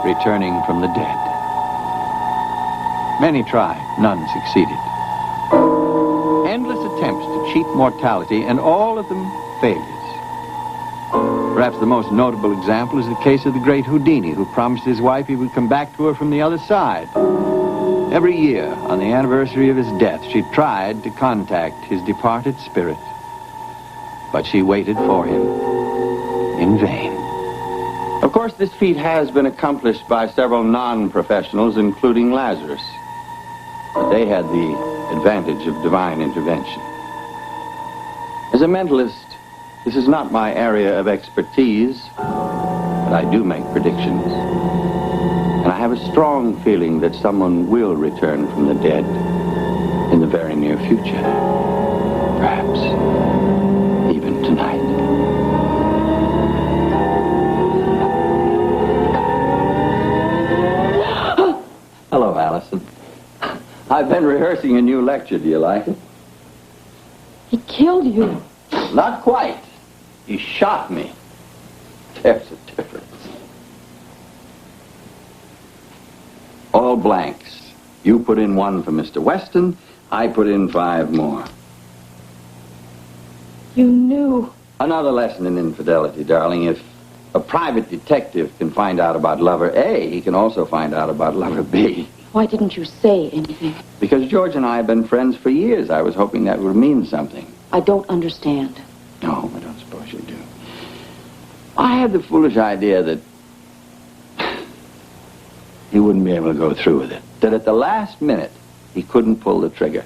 Returning from the dead. Many tried, none succeeded. Endless attempts to cheat mortality, and all of them failures. Perhaps the most notable example is the case of the great Houdini, who promised his wife he would come back to her from the other side. Every year, on the anniversary of his death, she tried to contact his departed spirit. But she waited for him in vain. Of course, this feat has been accomplished by several non-professionals, including Lazarus. But they had the advantage of divine intervention. As a mentalist, this is not my area of expertise, but I do make predictions. And I have a strong feeling that someone will return from the dead in the very near future. Perhaps even tonight. Hello, Allison. I've been rehearsing a new lecture. Do you like it? He killed you. Not quite. He shot me. There's a difference. All blanks. You put in 1 for Mr. Weston. I put in 5 more. You knew. Another lesson in infidelity, darling. If a private detective can find out about lover A, he can also find out about lover B. Why didn't you say anything? Because George and I have been friends for years. I was hoping that would mean something. I don't understand. No, I don't suppose you do. I had the foolish idea that he wouldn't be able to go through with it. That at the last minute, he couldn't pull the trigger.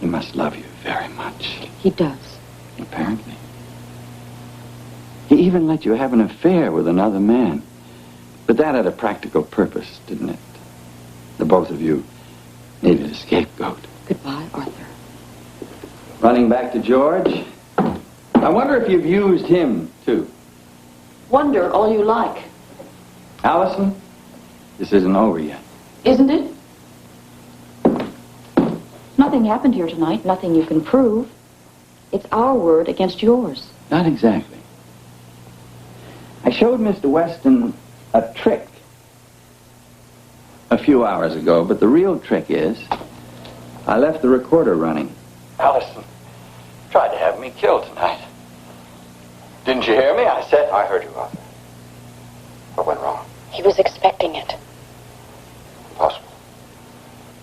He must love you very much. He does. Apparently. He even let you have an affair with another man. But that had a practical purpose, didn't it? The both of you needed a scapegoat. Goodbye, Arthur. Running back to George. I wonder if you've used him, too. Wonder all you like. Allison, this isn't over yet. Isn't it? Nothing happened here tonight. Nothing you can prove. It's our word against yours. Not exactly. I showed Mr. Weston a trick a few hours ago, but the real trick is I left the recorder running. Allison tried to have me killed tonight. Didn't you hear me? I heard you, Arthur. What went wrong? He was expecting it. Impossible.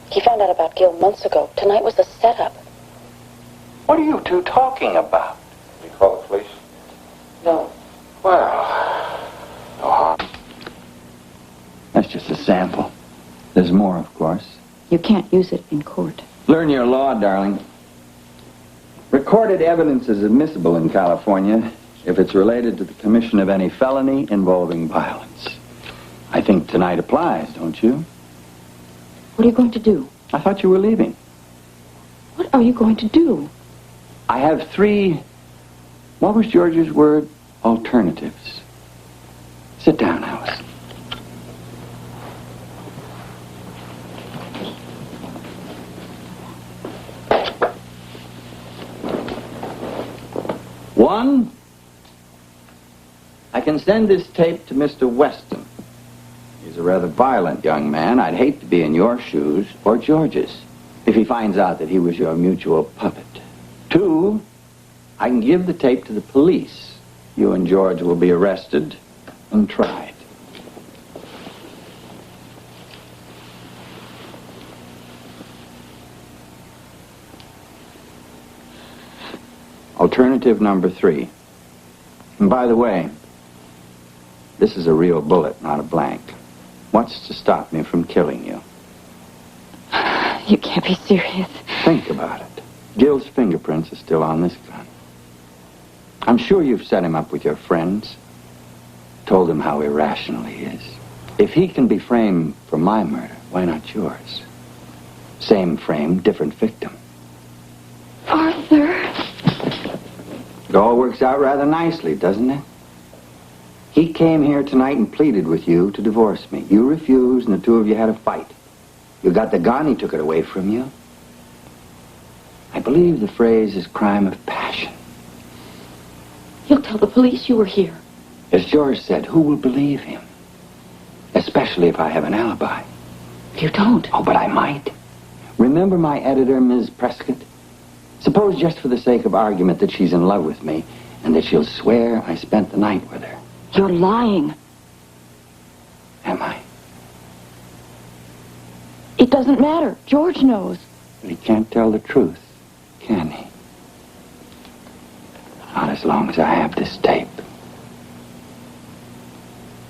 He found out about Gil months ago. Tonight was the setup. What are you two talking about? Did you call the police? No. Well, no harm. That's just a sample. There's more, of course. You can't use it in court. Learn your law, darling. Recorded evidence is admissible in California if it's related to the commission of any felony involving violence. I think tonight applies, don't you? What are you going to do? I thought you were leaving. What are you going to do? I have 3, what was George's word? Alternatives. Sit down, Alice. One, I can send this tape to Mr. Weston. He's a rather violent young man. I'd hate to be in your shoes or George's if he finds out that he was your mutual puppet. 2, I can give the tape to the police. You and George will be arrested and tried. Alternative number 3. And by the way, this is a real bullet, not a blank. What's to stop me from killing you? You can't be serious. Think about it. Gil's fingerprints are still on this gun. I'm sure you've set him up with your friends. Told him how irrational he is. If he can be framed for my murder, why not yours? Same frame, different victim. Arthur. It all works out rather nicely, doesn't it? He came here tonight and pleaded with you to divorce me. You refused, and the 2 of you had a fight. You got the gun, he took it away from you. I believe the phrase is crime of passion. He'll tell the police you were here. As George said, who will believe him? Especially if I have an alibi. If you don't. Oh, but I might. Remember my editor, Ms. Prescott? Suppose just for the sake of argument that she's in love with me and that she'll swear I spent the night with her. You're lying. Am I? It doesn't matter. George knows. But he can't tell the truth, can he? Not as long as I have this tape.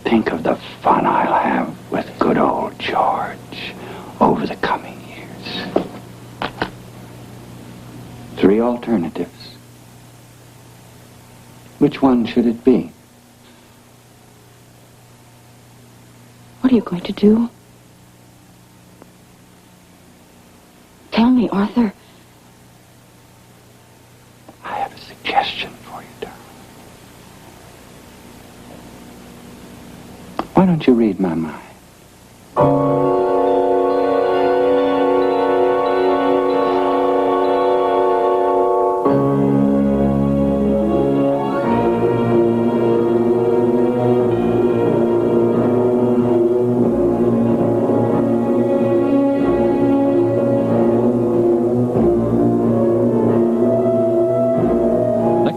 Think of the fun I'll have with good old George over the coming years. 3 alternatives. Which one should it be? What are you going to do? Tell me, Arthur. I have a suggestion for you, darling. Why don't you read my mind?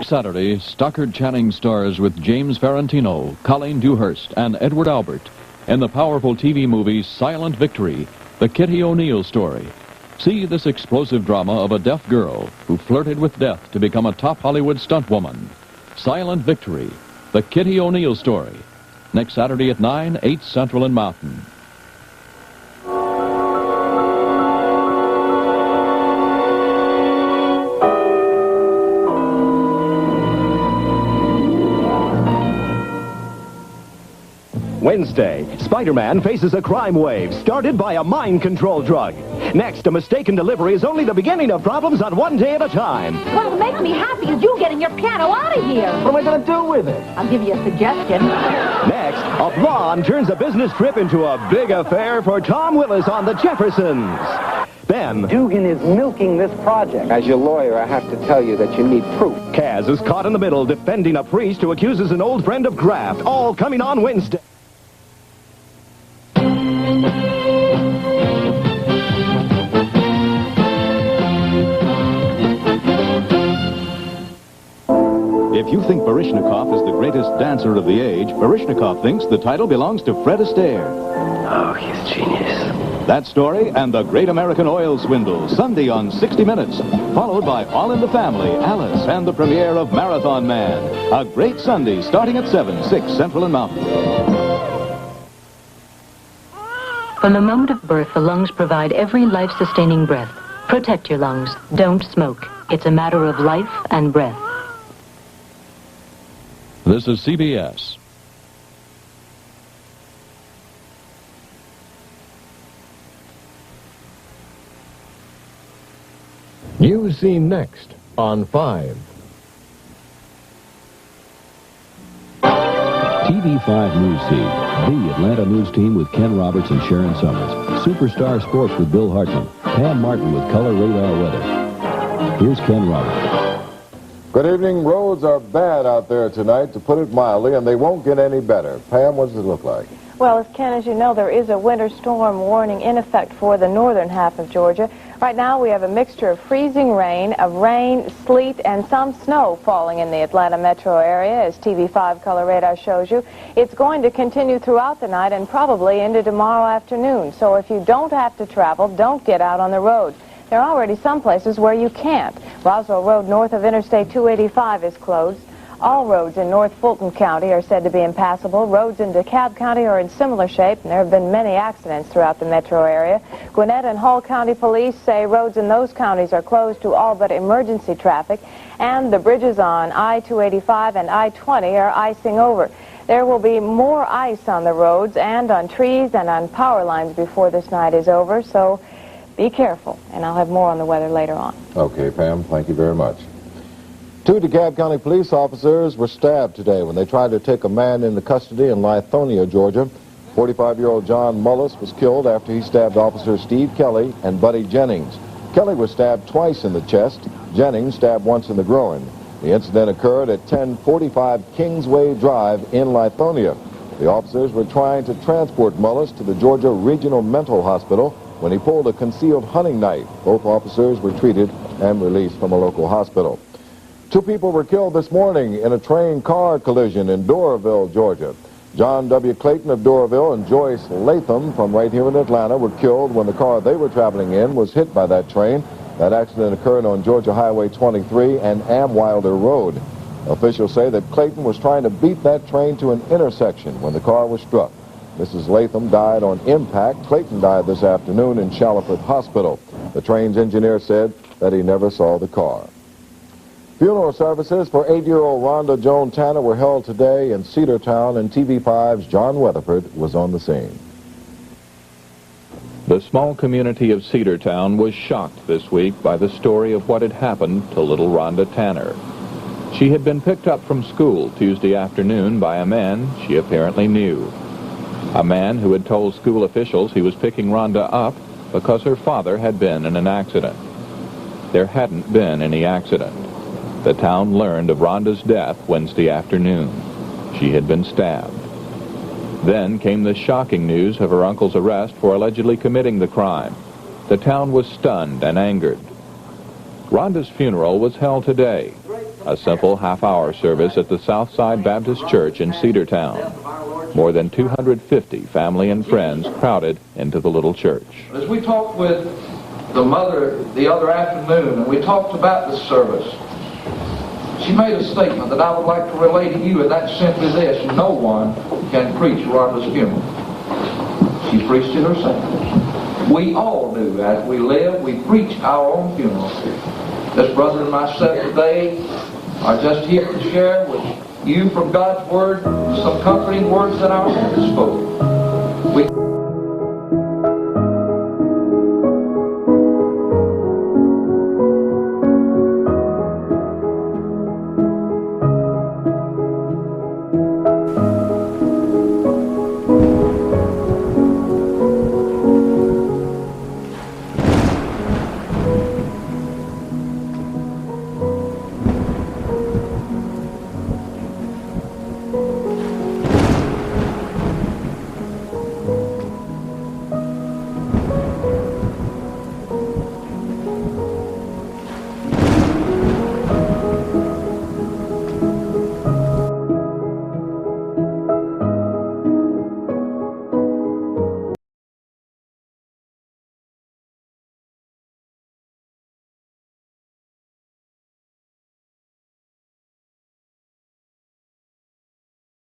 Saturday, Stockard Channing stars with James Ferrantino, Colleen Dewhurst, and Edward Albert in the powerful TV movie Silent Victory, the Kitty O'Neill story. See this explosive drama of a deaf girl who flirted with death to become a top Hollywood stunt woman. Silent Victory, the Kitty O'Neill story. Next Saturday at 9, 8 Central and Mountain. Wednesday, Spider-Man faces a crime wave started by a mind control drug. Next, a mistaken delivery is only the beginning of problems on one day at a time. What'll make me happy is you getting your piano out of here. What am I going to do with it? I'll give you a suggestion. Next, a blonde turns a business trip into a big affair for Tom Willis on the Jeffersons. Then, Dugan is milking this project. As your lawyer, I have to tell you that you need proof. Kaz is caught in the middle defending a priest who accuses an old friend of graft. All coming on Wednesday. If you think Baryshnikov is the greatest dancer of the age, Baryshnikov thinks the title belongs to Fred Astaire. Oh, he's genius. That story and the Great American Oil Swindle, Sunday on 60 Minutes, followed by All in the Family, Alice, and the premiere of Marathon Man. A great Sunday starting at 7, 6 Central and Mountain. From the moment of birth, the lungs provide every life-sustaining breath. Protect your lungs. Don't smoke. It's a matter of life and breath. This is CBS. News seen next on 5. TV5 News Feed, the Atlanta news team with Ken Roberts and Sharon Summers. Superstar Sports with Bill Hartman. Pam Martin with Color Radar Weather. Here's Ken Roberts. Good evening. Roads are bad out there tonight, to put it mildly, and they won't get any better. Pam, what does it look like? Well, Ken, as you know, there is a winter storm warning in effect for the northern half of Georgia. Right now, we have a mixture of freezing rain, sleet, and some snow falling in the Atlanta metro area, as TV5 Color Radar shows you. It's going to continue throughout the night and probably into tomorrow afternoon. So if you don't have to travel, don't get out on the road. There are already some places where you can't. Roswell Road north of Interstate 285 is closed. All roads in North Fulton County are said to be impassable. Roads in DeKalb County are in similar shape, and there have been many accidents throughout the metro area. Gwinnett and Hull County police say roads in those counties are closed to all but emergency traffic, and the bridges on I-285 and I-20 are icing over. There will be more ice on the roads and on trees and on power lines before this night is over, so be careful, and I'll have more on the weather later on. Okay, Pam, thank you very much. 2 DeKalb County police officers were stabbed today when they tried to take a man into custody in Lithonia, Georgia. 45-year-old John Mullis was killed after he stabbed officers Steve Kelly and Buddy Jennings. Kelly was stabbed twice in the chest. Jennings stabbed once in the groin. The incident occurred at 1045 Kingsway Drive in Lithonia. The officers were trying to transport Mullis to the Georgia Regional Mental Hospital when he pulled a concealed hunting knife. Both officers were treated and released from a local hospital. 2 people were killed this morning in a train-car collision in Doraville, Georgia. John W. Clayton of Doraville and Joyce Latham from right here in Atlanta were killed when the car they were traveling in was hit by that train. That accident occurred on Georgia Highway 23 and Amwilder Road. Officials say that Clayton was trying to beat that train to an intersection when the car was struck. Mrs. Latham died on impact. Clayton died this afternoon in Shallowford Hospital. The train's engineer said that he never saw the car. Funeral services for 8-year-old Rhonda Joan Tanner were held today in Cedartown, and TV5's John Weatherford was on the scene. The small community of Cedartown was shocked this week by the story of what had happened to little Rhonda Tanner. She had been picked up from school Tuesday afternoon by a man she apparently knew. A man who had told school officials he was picking Rhonda up because her father had been in an accident. There hadn't been any accident. The town learned of Rhonda's death Wednesday afternoon. She had been stabbed. Then came the shocking news of her uncle's arrest for allegedly committing the crime. The town was stunned and angered. Rhonda's funeral was held today, a simple half-hour service at the Southside Baptist Church in Cedartown. More than 250 family and friends crowded into the little church. As we talked with the mother the other afternoon, and we talked about this service, she made a statement that I would like to relay to you, and that's simply this: no one can preach Rhonda's funeral. She preached it herself. We all do. As we live, we preach our own funeral. This brother and myself today are just here to share with you from God's Word some comforting words that our Lord has spoken.